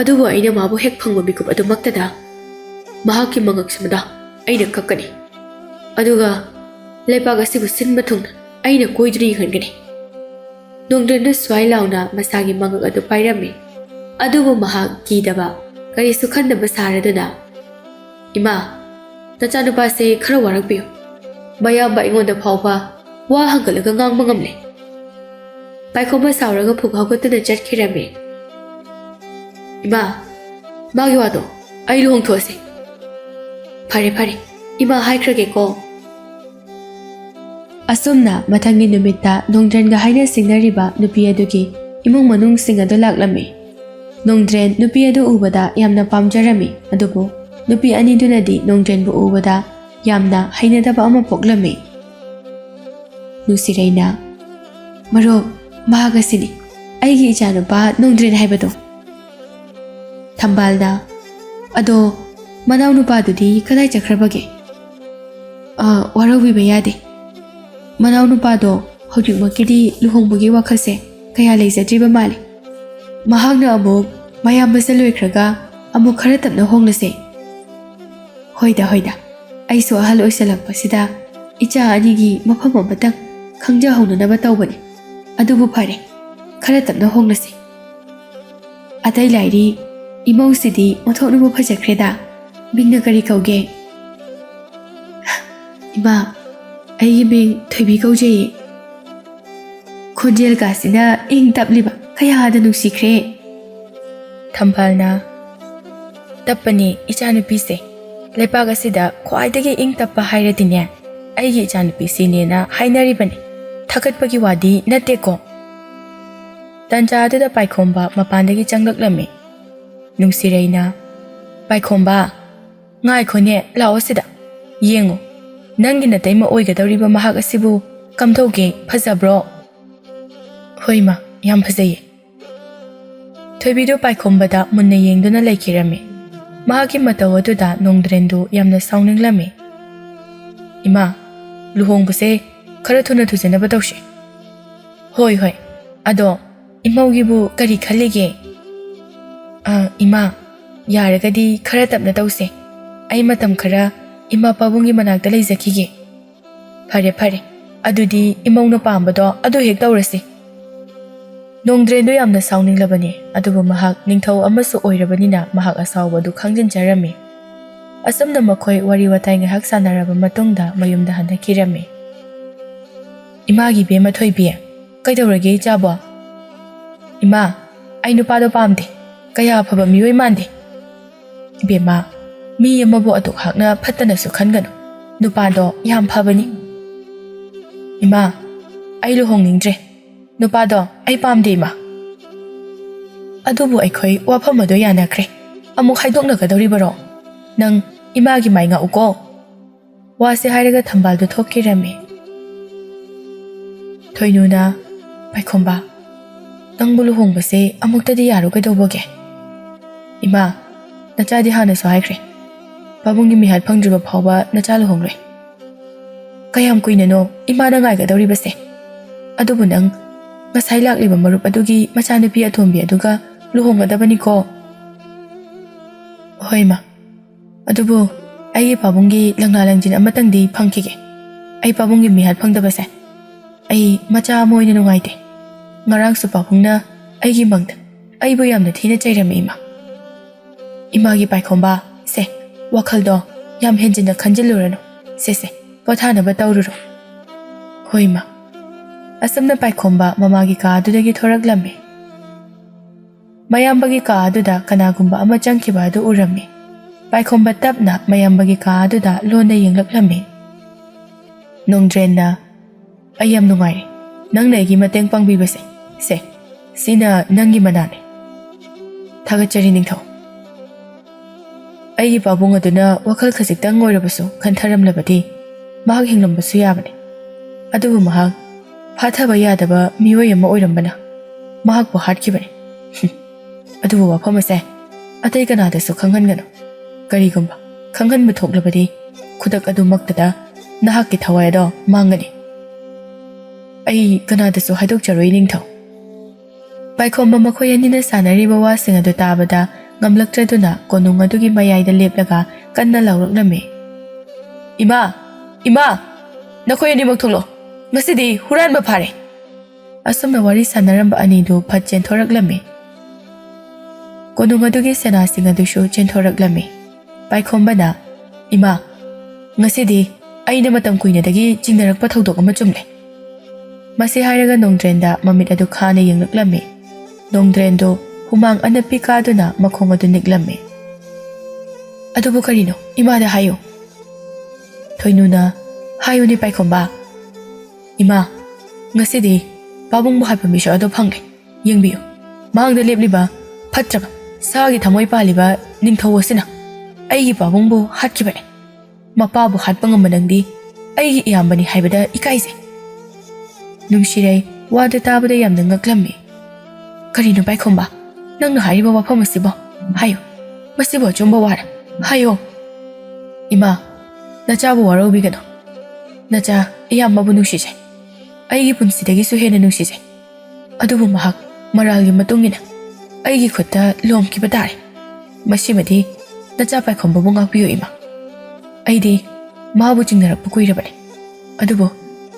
ꯑꯗꯨꯕꯨ ꯑꯩꯅ ꯃꯥꯕꯨ ꯍꯦꯛ ꯐꯪꯕ ꯃꯤꯀꯨꯞ ꯑꯗꯨꯃꯛꯇꯗ ꯃꯍꯥꯛꯀꯤ ꯃꯉꯛꯁꯤꯃꯗ ꯑꯩꯅ ꯀꯛꯀꯅꯤ꯫ ꯑꯗꯨꯒ ꯂꯩꯄꯥꯛ ꯑꯁꯤꯕꯨ ꯁꯤꯟꯕ ꯊꯨꯡꯅ ꯑꯩꯅ ꯀꯣꯏꯗꯨꯅ ꯌꯦꯡꯍꯟꯒꯅꯤ꯫ ꯅꯣꯡꯗ꯭ꯔꯦꯟꯗꯨ ꯁ꯭ꯋꯥꯏ ꯂꯥꯎꯅ ꯃꯁꯥꯒꯤ ꯃꯉꯛ ꯑꯗꯨ ꯄꯥꯏꯔꯝꯃꯤ꯫ ꯑꯗꯨꯕꯨ ꯃꯍꯥꯛ ꯀꯤꯗꯕ ꯀꯔꯤꯁꯨ ꯈꯟꯗꯕ ꯁꯥꯔꯗꯨꯅ, ꯏꯃꯥ, ꯅꯆꯥꯅꯨꯄꯥꯁꯦ ꯈꯔ ꯋꯥꯔꯛꯄꯤꯌꯨ꯫ ꯃꯌꯥꯝꯕ ꯑꯩꯉꯣꯟꯗ ꯐꯥꯎꯕ ꯋꯥ ꯍꯪꯒꯠꯂꯒ ꯉꯥꯡꯕ ꯉꯝꯂꯦ꯫ ꯄꯥꯏꯈꯣꯝꯕ ꯁꯥꯎꯔꯒ ꯄꯨꯛ ꯍꯧꯒꯠꯇꯨꯅ ꯆꯠꯈꯤꯔꯝꯃꯤ꯫ ꯏꯃꯥ, ꯃꯥꯒꯤ ꯋꯥꯗꯣ ꯑꯩ ꯂꯨꯍꯣꯡꯊꯣꯛꯑꯁꯤ꯫ ꯐꯔꯦ, ꯏꯃꯥ ꯍꯥꯏꯈ꯭ꯔꯒꯦꯀꯣ꯫ ꯑꯁꯨꯝꯅ ꯃꯊꯪꯒꯤ ꯅꯨꯃꯤꯠꯇ ꯅꯣꯡꯗ꯭ꯔꯦꯟꯒ ꯍꯥꯏꯅ ꯁꯤꯡꯅꯔꯤꯕ ꯅꯨꯄꯤ ꯑꯗꯨꯒꯤ ꯏꯃꯨꯡ ꯃꯅꯨꯡꯁꯤꯡ ꯑꯗꯨ ꯂꯥꯛꯂꯝꯃꯤ꯫ ꯅꯣꯡꯗ꯭ꯔꯦꯟ ꯅꯨꯄꯤ ꯑꯗꯨ ꯎꯕꯗ ꯌꯥꯝꯅ ꯄꯥꯝꯖꯔꯝꯃꯤ꯫ ꯑꯗꯨꯕꯨ ꯅꯨꯄꯤ ꯑꯅꯤꯗꯨꯅꯗꯤ ꯅꯣꯡꯗ꯭ꯔꯦꯟꯕꯨ ꯎꯕꯗ ꯌꯥꯝꯅ ꯍꯩꯅꯗꯕ ꯑꯃ ꯄꯣꯛꯂꯝꯃꯤ꯫ ꯅꯨꯡꯁꯤꯔꯩꯅ, ꯃꯔꯨꯞ, ꯃꯍꯥꯛ ꯑꯁꯤꯅꯤ, ꯑꯩꯒꯤ ꯏꯆꯥꯅꯨꯄꯥ ꯅꯣꯡꯗ꯭ꯔꯦꯟ ꯍꯥꯏꯕꯗꯣ꯫ ꯊꯝꯕꯥꯜꯅ, ꯑꯗꯣ ꯃꯅꯥꯎꯅꯨꯄꯥꯗꯨꯗꯤ ꯀꯗꯥꯏ ꯆꯠꯈ꯭ꯔꯕꯒꯦ? ꯋꯥꯔꯧꯕꯤꯕ ꯌꯥꯗꯦ꯫ ꯃꯅꯥꯎꯅꯨꯄꯥꯗꯣ ꯍꯧꯖꯤꯛꯃꯛꯀꯤꯗꯤ ꯂꯨꯍꯣꯡꯕꯒꯤ ꯋꯥꯈꯜꯁꯦ ꯀꯌꯥ ꯂꯩꯖꯗ꯭ꯔꯤꯕ ꯃꯥꯜꯂꯤ꯫ ꯃꯍꯥꯛꯅ ꯑꯃꯨꯛ ꯃꯌꯥꯝꯕꯁꯦ ꯂꯣꯏꯈ꯭ꯔꯒ ꯑꯃꯨꯛ ꯈꯔ ꯇꯞꯅ ꯍꯣꯡꯂꯁꯦ꯫ ꯍꯣꯏꯗ, ꯑꯩꯁꯨ ꯑꯍꯜ ꯑꯣꯏꯁꯜꯂꯛꯄꯁꯤꯗ ꯏꯆꯥ ꯑꯅꯤꯒꯤ ꯃꯐꯝ ꯑꯃꯇꯪ ꯈꯪꯖꯍꯧꯅꯅꯕ ꯇꯧꯕꯅꯤ꯫ ꯑꯗꯨꯕꯨ ꯐꯔꯦ, ꯈꯔ ꯇꯞꯅ ꯍꯣꯡꯂꯁꯤ꯫ ꯑꯇꯩ ꯂꯥꯏꯔꯤ, ꯏꯃꯧꯁꯤꯗꯤ ꯑꯣꯟꯊꯣꯛꯅꯕꯨ ꯐꯖꯈ꯭ꯔꯦꯗ꯫ ꯃꯤꯡꯅ ꯀꯔꯤ ꯀꯧꯒꯦ? Ima, ꯑꯩꯒꯤ ꯃꯤꯡ ꯊꯣꯏꯕꯤ ꯀꯧꯖꯩꯌꯦ. ꯈꯣꯟꯖꯦꯜ ꯀꯥꯁꯤꯅ ꯏꯪ ꯇꯞꯂꯤꯕ ꯀꯌꯥꯗ ꯅꯨꯡꯁꯤꯈ꯭ꯔꯦ. ꯊꯝꯕꯥꯜꯅ ꯇꯞꯄꯅꯤ ꯏꯆꯥꯅꯨꯄꯤꯁꯦ. ꯂꯩꯄꯥꯛ ꯑꯁꯤꯗ ꯈ꯭ꯋꯥꯏꯗꯒꯤ ꯏꯪ ꯇꯞꯄ ꯍꯥꯏꯔꯗꯤꯅꯦ ꯑꯩꯒꯤ ꯏꯆꯥꯅꯨꯄꯤꯁꯤꯅꯦꯅ ꯍꯥꯏꯅꯔꯤꯕꯅꯤ. ꯊꯥꯒꯠꯄꯒꯤ ꯋꯥꯗꯤ ꯅꯠꯇꯦꯀꯣ. ꯇꯟꯖꯥꯗꯨꯗ ꯄꯥꯏꯈꯣꯝꯕ ꯃꯄꯥꯟꯗꯒꯤ ꯆꯪꯂꯛꯂꯝꯃꯤ. ꯅꯨꯡꯁꯤꯔꯩꯅ ꯄꯥꯏꯈꯣꯝꯕ ꯉꯥꯏꯈꯣꯅꯦ ꯂꯥꯛꯑꯣ ꯁꯤꯗ ꯌꯦꯡꯉꯣ ꯅꯪꯒꯤ ꯅꯇꯩꯃ ꯑꯣꯏꯒꯗꯧꯔꯤꯕ ꯃꯍꯥꯛ ꯑꯁꯤꯕꯨ ꯀꯝꯗꯧꯒꯦ ꯐꯖꯕ꯭ꯔꯣ? ꯍꯣꯏꯃ ꯌꯥꯝ ꯐꯖꯩꯌꯦ. ꯊꯣꯏꯕꯤꯗꯨ ꯄꯥꯏꯈꯣꯝꯕꯗ ꯃꯨꯟꯅ ꯌꯦꯡꯗꯨꯅ ꯂꯩꯈꯤꯔꯝꯃꯤ. ꯃꯍꯥꯛꯀꯤ ꯃꯇꯧ ꯑꯗꯨꯗ ꯅꯣꯡꯗ꯭ꯔꯦꯟꯗꯨ ꯌꯥꯝꯅ ꯁꯥꯎꯅꯤꯡꯂꯝꯃꯤ. ꯏꯃꯥ ꯂꯨꯍꯣꯡꯕꯁꯦ ꯈꯔ ꯊꯨꯅ ꯊꯨꯖꯅꯕ ꯇꯧꯁꯤ. ꯍꯣꯏ ꯍꯣꯏ ꯑꯗꯣ ꯏꯃꯧꯒꯤꯕꯨ ꯀꯔꯤ ꯈꯜꯂꯤꯒꯦ? ꯏꯃꯥ ꯌꯥꯔꯒꯗꯤ ꯈꯔ ꯇꯞꯅ ꯇꯧꯁꯦ. ꯑꯩ ꯃꯇꯝ ꯈꯔ ꯏꯃꯥ ꯄꯥꯕꯨꯡꯒꯤ ꯃꯅꯥꯛꯇ ꯂꯩꯖꯈꯤꯒꯦ. ꯐꯔꯦ ꯐꯔꯦ ꯑꯗꯨꯗꯤ ꯏꯃꯧꯅ ꯄꯥꯝꯕꯗꯣ ꯑꯗꯨ ꯍꯦꯛ ꯇꯧꯔꯁꯤ. ꯅꯣꯡꯗ꯭ꯔꯦꯟꯗꯨ ꯌꯥꯝꯅ ꯁꯥꯎꯅꯤꯡꯂꯕꯅꯤ. ꯑꯗꯨꯕꯨ ꯃꯍꯥꯛ ꯅꯤꯡꯊꯧ ꯑꯃꯁꯨ ꯑꯣꯏꯔꯕꯅꯤꯅ ꯃꯍꯥꯛ ꯑꯁꯥꯎꯕꯗꯨ ꯈꯪꯖꯤꯟꯖꯔꯝꯃꯤ. ꯑꯁꯨꯝꯅ ꯃꯈꯣꯏ ꯋꯥꯔꯤ ꯋꯥꯇꯥꯏ ꯉꯥꯏꯍꯥꯛ ꯁꯥꯟꯅꯔꯕ ꯃꯇꯨꯡꯗ ꯃꯌꯨꯝꯗ ꯍꯟꯅꯈꯤꯔꯝꯃꯤ. ꯏꯃꯥꯒꯤ ꯏꯕꯦꯝꯃ ꯊꯣꯏꯕꯤ, ꯀꯩꯗꯧꯔꯒꯦ ꯏꯆꯥꯕꯣ? ꯏꯃꯥ ꯑꯩ ꯅꯨꯄꯥꯗꯣ ꯄꯥꯝꯗꯦ. ꯀꯌꯥ ꯑꯐꯕ ꯃꯤꯑꯣꯏ ꯃꯥꯟꯗꯦ. ꯏꯕꯦꯝꯃ ꯃꯤ ꯑꯃꯕꯨ ꯑꯗꯨꯛ ꯍꯥꯛꯅ ꯐꯠꯇꯅꯁꯨ ꯈꯟꯒꯅꯨ. ꯅꯨꯄꯥꯗꯣ ꯌꯥꯝ ꯐꯕꯅꯤ. ꯏꯃꯥ ꯑꯩ ꯂꯨꯍꯣꯡꯅꯤꯡꯗ꯭ꯔꯦ. ꯅꯨꯄꯥꯗꯣ ꯑꯩ ꯄꯥꯝꯗꯦ ꯏꯃꯥ. ꯑꯗꯨꯕꯨ ꯑꯩꯈꯣꯏ ꯋꯥꯐꯝ ꯑꯗꯨ ꯌꯥꯅꯈ꯭ꯔꯦ. ꯑꯃꯨꯛ ꯍꯥꯏꯗꯣꯛꯅꯒꯗꯧꯔꯤꯕꯔꯣ? ꯅꯪ ꯏꯃꯥꯒꯤ ꯃꯥꯏ ꯉꯥꯛꯎꯀꯣ. ꯋꯥꯁꯦ ꯍꯥꯏꯔꯒ ꯊꯝꯕꯥꯜꯗꯨ ꯊꯣꯛꯈꯤꯔꯝꯃꯤ. ꯊꯣꯏꯅꯨꯅ ꯄꯥꯏꯈꯣꯝꯕ ꯅꯪꯕꯨ ꯂꯨꯍꯣꯡꯕꯁꯦ ꯑꯃꯨꯛꯇꯗꯤ ꯌꯥꯔꯣ ꯀꯩꯗꯧꯕꯒꯦ? ꯏꯃꯥ ꯅꯆꯥꯗꯤ ꯍꯥꯟꯅꯁꯨ ꯍꯥꯏꯈ꯭ꯔꯦ. ꯄꯥꯕꯨꯡꯒꯤ ꯃꯤꯍꯥꯠ ꯐꯪꯗ꯭ꯔꯤꯕ ꯐꯥꯎꯕ ꯅꯆꯥ ꯂꯨꯍꯣꯡꯂꯣꯏ. ꯀꯌꯥꯝ ꯀꯨꯏꯅꯅꯣ ꯏꯃꯥꯅ ꯉꯥꯏꯒꯗꯧꯔꯤꯕꯁꯦ? ꯑꯗꯨꯕꯨ ꯅꯪ ꯉꯁꯥꯏ ꯂꯥꯛꯂꯤꯕ ꯃꯔꯨꯞ ꯑꯗꯨꯒꯤ ꯃꯆꯥꯅꯨꯄꯤ ꯑꯇꯣꯝꯕꯤ ꯑꯗꯨꯒ ꯂꯨꯍꯣꯡꯒꯗꯕꯅꯤꯀꯣ. ꯍꯣꯏ ꯃꯥ. ꯑꯗꯨꯕꯨ ꯑꯩꯒꯤ ꯄꯥꯕꯨꯡꯒꯤ ꯂꯪꯅꯥ ꯂꯪꯖꯤꯟ ꯑꯃꯇꯪꯗꯤ ꯐꯪꯈꯤꯒꯦ. ꯑꯩ ꯄꯥꯕꯨꯡꯒꯤ ꯃꯤꯍꯥꯠ ꯐꯪꯗꯕꯁꯦ ꯑꯩ ꯃꯆꯥ ꯑꯃ ꯑꯣꯏꯅ ꯅꯨꯡꯉꯥꯏꯇꯦ. ꯉꯔꯥꯡꯁꯨ ꯄꯥꯕꯨꯡꯅ ꯑꯩꯒꯤ ꯃꯪꯗ ꯑꯩꯕꯨ ꯌꯥꯝꯅ ꯊꯤꯅ ꯆꯩꯔꯝꯃꯤ ꯏꯃꯥ. ꯏꯃꯥꯒꯤ ꯄꯥꯏꯈꯣꯝꯕ ꯁꯦ ꯋꯥꯈꯜꯗꯣ ꯌꯥꯝ ꯍꯦꯟꯖꯤꯟꯅ ꯈꯟꯖꯤꯜꯂꯨꯔꯅꯨ. ꯁꯦ ꯄꯣꯊꯥꯅꯕ ꯇꯧꯔꯨꯔꯣ. ꯍꯣꯏ ꯃꯥ. ꯑꯁꯨꯝꯅ ꯄꯥꯏꯈꯣꯝꯕ ꯃꯃꯥꯒꯤ ꯀꯥ ꯑꯗꯨꯗꯒꯤ ꯊꯣꯔꯛꯂꯝꯃꯤ. ꯃꯌꯥꯝꯕꯒꯤ ꯀꯥ ꯑꯗꯨꯗ ꯀꯅꯥꯒꯨꯝꯕ ꯑꯃ ꯆꯪꯈꯤꯕ ꯑꯗꯨ ꯎꯔꯝꯃꯤ. ꯄꯥꯏꯈꯣꯝꯕ ꯇꯞꯅ ꯃꯌꯥꯝꯕꯒꯤ ꯀꯥ ꯑꯗꯨꯗ ꯂꯣꯟꯅ ꯌꯦꯡꯂꯛꯂꯝꯃꯤ. ꯅꯣꯡꯗ꯭ꯔꯦꯟꯅ ꯑꯩ ꯌꯥꯝ ꯅꯨꯡꯉꯥꯏꯔꯦ ꯅꯪꯅ ꯑꯩꯒꯤ ꯃꯇꯦꯡ ꯄꯥꯡꯕꯤꯕꯁꯦ. ꯁꯦ ꯁꯤꯅ ꯅꯪꯒꯤ ꯃꯅꯥꯅꯤ. ꯊꯥꯒꯠꯆꯔꯤ ꯅꯤꯡꯊꯧ. ꯑꯩꯒꯤ ꯄꯥꯕꯨꯡ ꯑꯗꯨꯅ ꯋꯥꯈꯜ ꯈꯖꯤꯛꯇꯪ ꯑꯣꯏꯔꯕꯁꯨ ꯈꯟꯊꯔꯝꯂꯕꯗꯤ ꯃꯍꯥꯛ ꯍꯤꯡꯂꯝꯕꯁꯨ ꯌꯥꯕꯅꯤ. ꯑꯗꯨꯕꯨ ꯃꯍꯥꯛ ꯐꯥꯊꯕ ꯌꯥꯗꯕ ꯃꯤꯑꯣꯏ ꯑꯃ ꯑꯣꯏꯔꯝꯕꯅ ꯃꯍꯥꯛꯄꯨ ꯍꯥꯠꯈꯤꯕꯅꯤ. ꯑꯗꯨꯕꯨ ꯋꯥꯐꯝ ꯑꯁꯦ ꯑꯇꯩ ꯀꯅꯥꯗꯁꯨ ꯈꯪꯍꯟꯒꯅꯨ. ꯀꯔꯤꯒꯨꯝꯕ ꯈꯪꯍꯟꯕ ꯊꯣꯛꯂꯕꯗꯤ ꯈꯨꯗꯛ ꯑꯗꯨꯃꯛꯇꯗ ꯅꯍꯥꯛꯀꯤ ꯊꯋꯥꯏ ꯑꯗꯣ ꯃꯥꯡꯒꯅꯤ. ꯑꯩ ꯀꯅꯥꯗꯁꯨ ꯍꯥꯏꯗꯣꯛꯆꯔꯣꯏ ꯅꯤꯡꯊꯧ. ꯄꯥꯏꯈꯣꯝꯕ ꯃꯈꯣꯏ ꯑꯅꯤꯅ ꯁꯥꯟꯅꯔꯤꯕ ꯋꯥꯁꯤꯡ ꯑꯗꯨ ꯇꯥꯕꯗ ꯉꯝꯂꯛꯇ꯭ꯔꯗꯨꯅ ꯀꯣꯅꯨꯡ ꯑꯗꯨꯒꯤ ꯃꯌꯥꯏꯗ ꯂꯦꯞꯂꯒ ꯀꯟꯅ ꯂꯥꯎꯔꯛꯂꯝꯃꯤ. ꯏꯃꯥ ꯏꯃꯥ ꯅꯈꯣꯏ ꯑꯅꯤꯃꯛ ꯊꯣꯛꯂꯣ. ꯉꯁꯤꯗꯤ ꯍꯨꯔꯥꯟꯕ ꯐꯥꯔꯦ. ꯑꯁꯨꯝꯅ ꯋꯥꯔꯤ ꯁꯥꯟꯅꯔꯝꯕ ꯑꯅꯤꯗꯨ ꯐꯠ ꯆꯦꯟꯊꯣꯔꯛꯂꯝꯃꯤ. ꯀꯣꯅꯨꯡ ꯑꯗꯨꯒꯤ ꯁꯦꯅꯥꯁꯤꯡ ꯑꯗꯨꯁꯨ ꯆꯦꯟꯊꯣꯔꯛꯂꯝꯃꯤ. ꯄꯥꯏꯈꯣꯝꯕꯅ ꯏꯃꯥ ꯉꯁꯤꯗꯤ ꯑꯩꯅ ꯃꯇꯝ ꯀꯨꯏꯅꯗꯒꯤ ꯆꯤꯡꯅꯔꯛꯄ ꯊꯧꯗꯣꯛ ꯑꯃ ꯆꯨꯝꯂꯦ. ꯃꯁꯤ ꯍꯥꯏꯔꯒ ꯅꯣꯡꯗ꯭ꯔꯦꯟꯗ ꯃꯃꯤꯠ ꯑꯗꯨ ꯈꯥꯅ ꯌꯦꯡꯂꯛꯂꯝꯃꯤ. ꯅꯣꯡꯗ꯭ꯔꯦꯟꯗꯨ ꯍꯨꯃꯥꯡ ꯑꯅꯞꯄꯤ ꯀꯥꯗꯨꯅ ꯃꯈꯣꯡ ꯑꯗꯨ ꯅꯤꯛꯂꯝꯃꯤ. ꯑꯗꯨꯕꯨ ꯀꯔꯤꯅꯣ ꯏꯃꯥꯗ ꯍꯥꯏꯌꯨ. ꯊꯣꯏꯅꯨꯅ ꯍꯥꯏꯌꯨꯅꯦ ꯄꯥꯏꯈꯣꯝꯕ. ꯏꯃꯥ ꯉꯁꯤꯗꯤ ꯄꯥꯕꯨꯡꯕꯨ ꯍꯥꯠꯄ ꯃꯤꯁꯛ ꯑꯗꯨ ꯐꯪꯂꯦ. ꯌꯦꯡꯕꯤꯌꯨ. ꯃꯍꯥꯛꯗ ꯂꯦꯞꯂꯤꯕ ꯐꯠꯇ꯭ꯔꯕ ꯁꯥꯒꯤ ꯊꯃꯣꯏ ꯄꯥꯜꯂꯤꯕ ꯅꯤꯡꯊꯧ ꯑꯁꯤꯅ ꯑꯩꯒꯤ ꯄꯥꯕꯨꯡꯕꯨ ꯍꯥꯠꯈꯤꯕꯅꯤ. ꯃꯄꯥꯕꯨ ꯍꯥꯠꯄ ꯉꯝꯕ ꯅꯪꯗꯤ ꯑꯩꯒꯤ ꯏꯌꯥꯝꯕꯅꯤ ꯍꯥꯏꯕꯗ ꯏꯀꯥꯏꯖꯩ. ꯅꯨꯡꯁꯤꯔꯩ ꯋꯥꯗꯨ ꯇꯥꯕꯗ ꯌꯥꯝꯅ ꯉꯛꯂꯝꯃꯤ. ꯀꯔꯤꯅꯣ ꯄꯥꯏꯈꯣꯝꯕ ꯅꯪꯅ ꯍꯥꯏꯔꯤꯕ ꯋꯥꯐꯝ ꯑꯁꯤꯕꯣ? ꯍꯥꯏꯌꯨ. ꯃꯁꯤꯕꯨ ꯑꯆꯨꯝꯕ ꯋꯥꯔ ꯍꯥꯏꯌꯣ. ꯏꯃꯥ ꯅꯆꯥꯕꯨ ꯋꯥꯔꯧꯕꯤꯒꯅꯨ. ꯅꯆꯥ ꯏꯌꯥꯝꯕꯕꯨ ꯅꯨꯡꯁꯤꯖꯩ. ꯑꯩꯒꯤ ꯄꯨꯟꯁꯤꯗꯒꯤꯁꯨ ꯍꯦꯟꯅ ꯅꯨꯡꯁꯤꯖꯩ. ꯑꯗꯨꯕꯨ ꯃꯍꯥꯛ ꯃꯔꯥꯜꯒꯤ ꯃꯇꯨꯡ ꯏꯟꯅ ꯑꯩꯒꯤ ꯈꯨꯠꯇ ꯂꯣꯝꯈꯤꯕ ꯇꯥꯔꯦ. ꯃꯁꯤꯃꯗꯤ ꯅꯆꯥ ꯄꯥꯏꯈꯣꯝꯕꯕꯨ ꯉꯥꯛꯄꯤꯌꯨ ꯏꯃꯥ. ꯑꯩꯗꯤ ꯃꯥꯕꯨ ꯆꯤꯡꯅꯔꯛꯄ ꯀꯨꯏꯔꯕꯅꯤ. ꯑꯗꯨꯕꯨ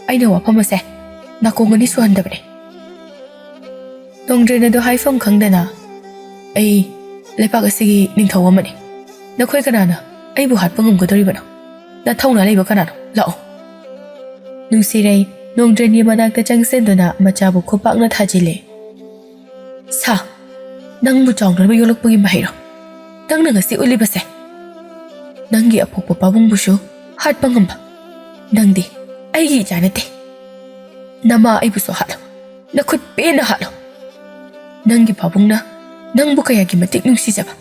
ꯑꯩꯅ ꯋꯥꯐꯝ ꯑꯁꯦ ꯅꯥꯀꯣꯡ ꯑꯅꯤ ꯁꯨꯍꯟꯗꯕꯅꯤ. ꯅꯣꯡꯗ꯭ꯔꯦꯟ ꯑꯗꯨ ꯍꯥꯏꯐꯝ ꯈꯪꯗꯅ ꯑꯩ ꯂꯩꯄꯥꯛ ꯑꯁꯤꯒꯤ ꯅꯤꯡꯊꯧ ꯑꯃꯅꯤ. ꯅꯈꯣꯏ ꯀꯅꯥꯅ ꯑꯩꯕꯨ ꯍꯥꯠꯄ ꯉꯝꯒꯗꯧꯔꯤꯕꯅꯣ? ꯅꯊꯧꯅꯥ ꯂꯩꯕ ꯀꯅꯥꯅꯣ? ꯂꯥꯛꯑꯣ Nungsiray Nongdrengi manakta changsenduna machabu khopakna thajile. Sa nangbu chongdra yolokpagi mahiro. Nangna ngasi ulibase. Nangi apokpa pabungbusu hatpa ngamba. Nangdi aigi janate. Nama aibuso halo. Nakhut pena halo. Nangi pabungna nangbu kayagi matik nungsijaba.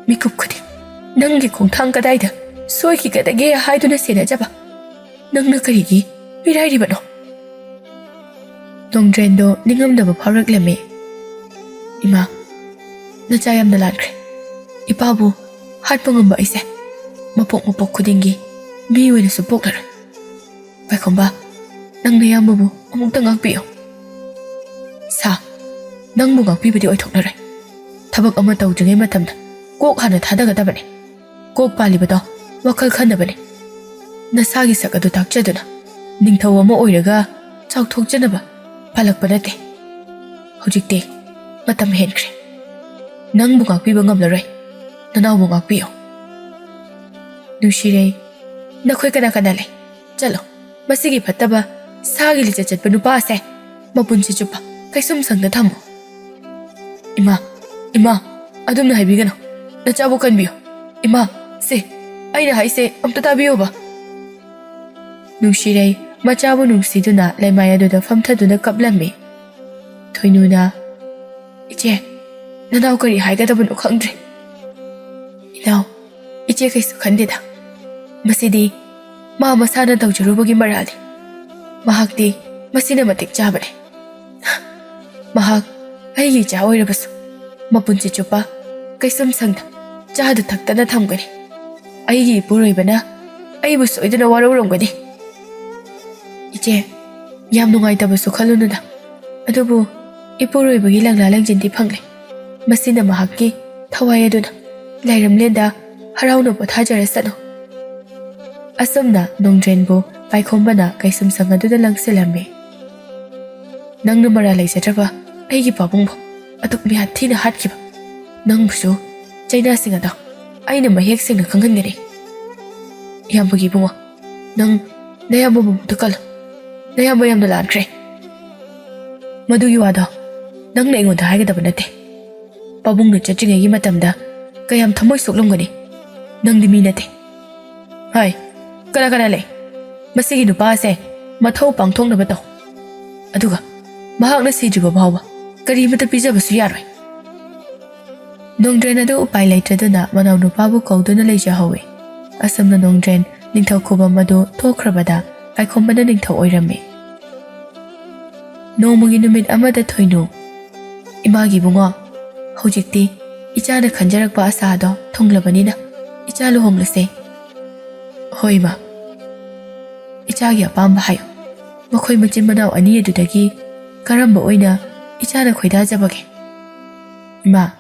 Mikup khudi. Nangi khongthang kadaida soiki kadage haiduna senajaba. Nangna karigi mirairibano. Nongdrendo ningamdaba pharaklame. Ima nachayamna lankre. Ipabu hatpa ngamba ise. Mapok khudingi mi oina su poklar. Paikhomba nangna yambabu amukta ngakpiyo. Sa nangbu ngakpibadi oithoknarai. Thabak ama tawdringai matamda kok hana thadagadabane. Kok palibado wakhal khanabane. Nasagi sak adu takchaduna ningthau ama oiraga chawthokjanaba palakpa nate. Hojikte matam henkre. Nangbu ngakpiba ngamlarai. Nanawbu ngakpiyo. Nungsiray nakhoi kana kana lay. Chalo masigi phattaba sagi licha chatpa nupa ase mapunchi chupa kaisum sangna thamo. Ima adumna haibigano nachabu kanbiyo. Ima se aina haise amta tabiyo ba. Nungsiray machabu nungsiduna laimaya duda famthaduna kaplammi. Thoinuna iche nanaw kari haigadabanu khangdre. Inaw iche kaisu khandeda. Masidi ma masana tawjarubagi marali. Mahakdi masina matik chabane. Mahak aigi cha oirabasu mapunchi chupa kaisum sangda chahadu thaktana thamgani. Aigi puroibana aibu soiduna warurongani. Iche yam nungaitabasu khalununa. Adubu ipuroibagi langla langjindi phangle. Masina mahakki thawai aduna lairamlenda harauna pothajarasano. Asomna Nongdrenbu paikhombana kaisum sangaduda langselame. Nangna mara laijadraba aigi pabungbo atuk mi hathina hatkiba. Nangbusu chaina singada aina mahek singna khangangani. Yambugi bungo nang nayambu tukal nayambu yamda lankre. Madu yuwada nangna ingonda haigadaba nate. Pabungna chatringai matamda kayam thamoi soklomgani. Nangdi mi nate. Hai kana lay. Masigi nupa ase mathau pangthongnaba taw. Aduga mahakna sijiba bawba karimata pijabasu yaroi. Nongdren adu upai laitraduna manaw nupabu kauduna leijahawi. Asamna Nongdren ningthau khubam adu thokhrabada paikhombana ningthau oirame. Nomugi numit amada thoinu. Imagi bungo hojikti ichana khanjarakpa asado thonglabanina icha luhonglase. Hoi ma ichagi apamba hayo. Makhoi machin manaw ani adudagi karamba oina ichana khoidajabage. Ima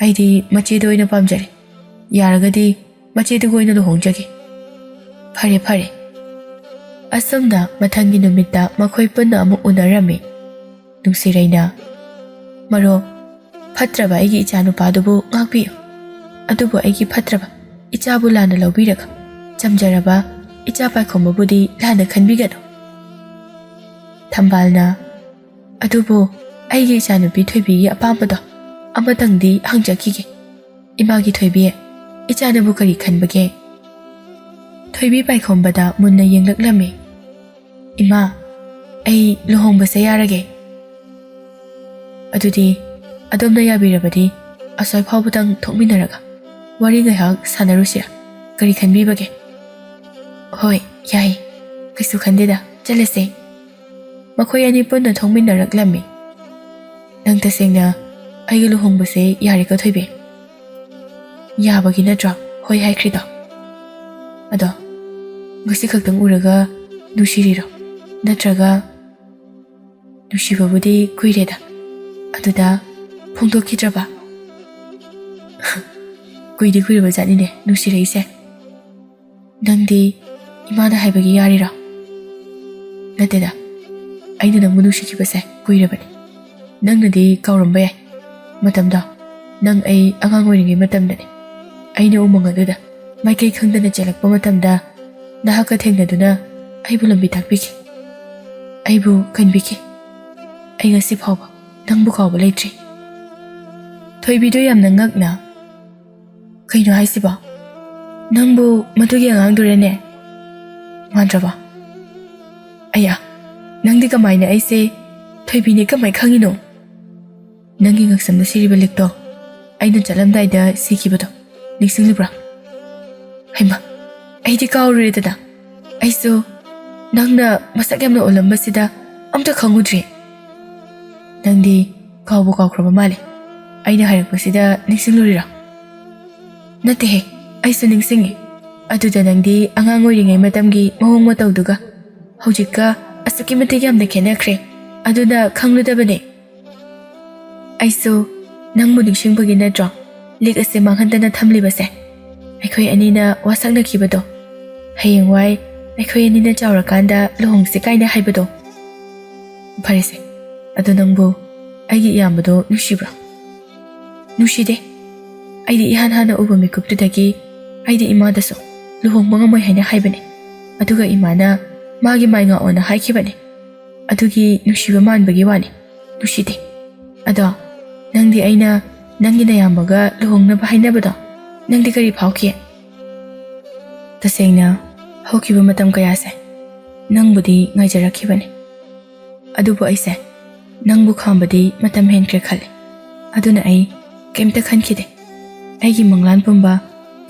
aidi machedo oina pamjare. Yaragadi machedo oina luhongjage. Phare. Asomna mathangi numitta makhoi punna amu unarame. Nungsirayna maro phatraba aigi ichanu padubu ngakpiyo. Adubu aigi phatraba ichabu lana lawbiraga chamjaraba icha paikhomabudi lana khanbigano. Thambalna adubu aigi ichanu pi thoibigi apambado amatangdi hangjakige. Imagi thoibi ichanabu kari khanbage. Thoibi paikhombada munna yenglaklame. Ima ai luhongbase yarage. Adudi adomna yabirabadi asoi phawbutang thokminaraga wari ngahak sanarusira kari khanbibage. Hoi yai kaisu khandeda chalase. Makhoi ani punna thokminaraklame. Nang tasengna aiga luhongbase yarika thoibe. Yabagi natra hoi haikrida. Ado ngasi khaktang uraga nushiriro natraga nushibabudi kuireda. Aduda phongdokhidraba. Kuiraba janine nushiraise. Nangdi imana haibagi yarira. Nateda aina nang nushikibase kuirabani. Nangnadi kauramba yai. Matamda nang ai angang oiringai matamdani. Aina umang aduda maikai khangdana chalakpa matamda nahaka thengnaduna aibu lambi takpiki. ꯑꯩꯕꯨ ꯀꯟꯕꯤꯈꯤ ꯑꯩ ꯉꯁꯤ ꯐꯥꯎꯕ ꯅꯪꯕꯨ ꯀꯥꯎꯕ ꯂꯩꯇ꯭ꯔꯤ ꯊꯣꯏꯕꯤꯗꯨ ꯌꯥꯝꯅ ꯉꯛꯅ ꯀꯩꯅꯣ ꯍꯥꯏꯁꯤꯕꯣ ꯅꯪꯕꯨ ꯃꯗꯨꯒꯤ ꯑꯉꯥꯡꯗꯨꯔꯅꯦ ꯃꯥꯟꯗ꯭ꯔꯕ ꯑꯌꯥ ꯅꯪꯗꯤ ꯀꯃꯥꯏꯅ ꯑꯩꯁꯦ ꯊꯣꯏꯕꯤꯅꯦ ꯀꯃꯥꯏ ꯈꯪꯉꯤꯅꯣ ꯅꯪꯒꯤ ꯉꯛꯁꯝꯗ ꯁꯤꯔꯤꯕ ꯂꯤꯛꯇꯣ ꯑꯩꯅ ꯆꯠꯂꯝꯗꯥꯏꯗ ꯁꯤꯈꯤꯕꯗꯣ ꯅꯤꯡꯁꯤꯡꯂꯤꯕ꯭ꯔꯥ ꯍꯩꯃꯥ ꯑꯩꯗꯤ ꯀꯥꯎꯔꯨꯔꯦꯗꯅ ꯑꯩꯁꯨ ꯅꯪꯅ ꯃꯁꯛ ꯌꯥꯝꯅ ꯑꯣꯜꯂꯝꯕꯁꯤꯗ ꯑꯝꯇ ꯈꯪꯉꯨꯗ꯭ꯔꯦ ꯅꯪꯗꯤ ꯀꯥꯎꯕ ꯀꯥꯎꯈ꯭ꯔꯕ ꯃꯥꯜꯂꯦ ꯑꯩꯅ ꯍꯥꯏꯔꯛꯄꯁꯤꯗ ꯅꯤꯡꯁꯤꯡꯂꯨꯔꯤꯔꯣ ꯅꯠꯇꯦꯍꯦ ꯑꯩꯁꯨ ꯅꯤꯡꯁꯤꯡꯉꯤ ꯑꯗꯨꯗ ꯅꯪꯗꯤ ꯑꯉꯥꯡ ꯑꯣꯏꯔꯤꯉꯩ ꯃꯇꯝꯒꯤ ꯃꯑꯣꯡ ꯃꯇꯧꯗꯨꯒ ꯍꯧꯖꯤꯛꯀ ꯑꯁꯨꯛꯀꯤ ꯃꯇꯤꯛ ꯌꯥꯝꯅ ꯈꯦꯠꯅꯈ꯭ꯔꯦ ꯑꯗꯨꯅ ꯈꯪꯂꯨꯗꯕꯅꯦ ꯑꯩꯁꯨ ꯅꯪꯕꯨ ꯅꯤꯡꯁꯤꯡꯕꯒꯤ ꯅꯠꯇ꯭ꯔꯣ ꯂꯤꯛ ꯑꯁꯤ ꯃꯥꯡꯍꯟꯗꯅ ꯊꯝꯂꯤꯕꯁꯦ ꯑꯩꯈꯣꯏ ꯑꯅꯤꯅ ꯋꯥꯁꯛꯅꯈꯤꯕꯗꯣ ꯍꯌꯦꯡꯋꯥꯏ ꯑꯩꯈꯣꯏ ꯑꯅꯤꯅ ꯆꯥꯎꯔꯀꯥꯟꯗ ꯂꯨꯍꯣꯡꯁꯦ ꯀꯥꯏꯅ ꯍꯥꯏꯕꯗꯣ ꯐꯔꯦꯁꯦ ꯑꯗꯨ ꯅꯪꯕꯨ ꯑꯩꯒꯤ ꯏꯌꯥꯝꯕꯗꯣ ꯅꯨꯡꯁꯤꯕ꯭ꯔꯥ ꯅꯨꯡꯁꯤꯗꯦ ꯑꯩꯗꯤ ꯏꯍꯥꯟ ꯍꯥꯟꯅ ꯎꯕ ꯃꯤꯀꯨꯞꯇꯨꯗꯒꯤ ꯑꯩꯗꯤ ꯏꯃꯥꯗꯁꯨ ꯂꯨꯍꯣꯡꯕ ꯉꯝꯃꯣꯏ ꯍꯥꯏꯅ ꯍꯥꯏꯕꯅꯦ ꯑꯗꯨꯒ ꯏꯃꯥꯅ ꯃꯥꯒꯤ ꯃꯥꯏꯉꯥꯛꯑꯣꯅ ꯍꯥꯏꯈꯤꯕꯅꯦ ꯑꯗꯨꯒꯤ ꯅꯨꯡꯁꯤꯕ ꯃꯥꯟꯕꯒꯤ ꯋꯥꯅꯤ ꯅꯨꯡꯁꯤꯗꯦ ꯑꯗꯣ ꯅꯪꯗꯤ ꯑꯩꯅ ꯅꯪꯒꯤ ꯅꯌꯥꯝꯕꯒ ꯂꯨꯍꯣꯡꯅꯕ ꯍꯥꯏꯅꯕꯗꯣ ꯅꯪꯗꯤ ꯀꯔꯤ ꯐꯥꯎꯈꯤ ꯇꯁꯦꯡꯅ ꯍꯧꯈꯤꯕ ꯃꯇꯝ ꯀꯌꯥꯁꯦ ꯅꯪꯕꯨꯗꯤ ꯉꯥꯏꯖꯔꯛꯈꯤꯕꯅꯤ ꯑꯗꯨꯕꯨ ꯑꯩꯁꯦ ꯅꯪꯕꯨ ꯈꯥꯝꯕꯗꯤ ꯃꯇꯝ ꯍꯦꯟꯈ꯭ꯔꯦ ꯈꯜꯂꯦ ꯑꯗꯨꯅ ꯑꯩ ꯀꯩꯝꯇ ꯈꯟꯈꯤꯗꯦ ꯑꯩꯒꯤ ꯃꯪꯂꯥꯟ ꯄꯨꯝꯕ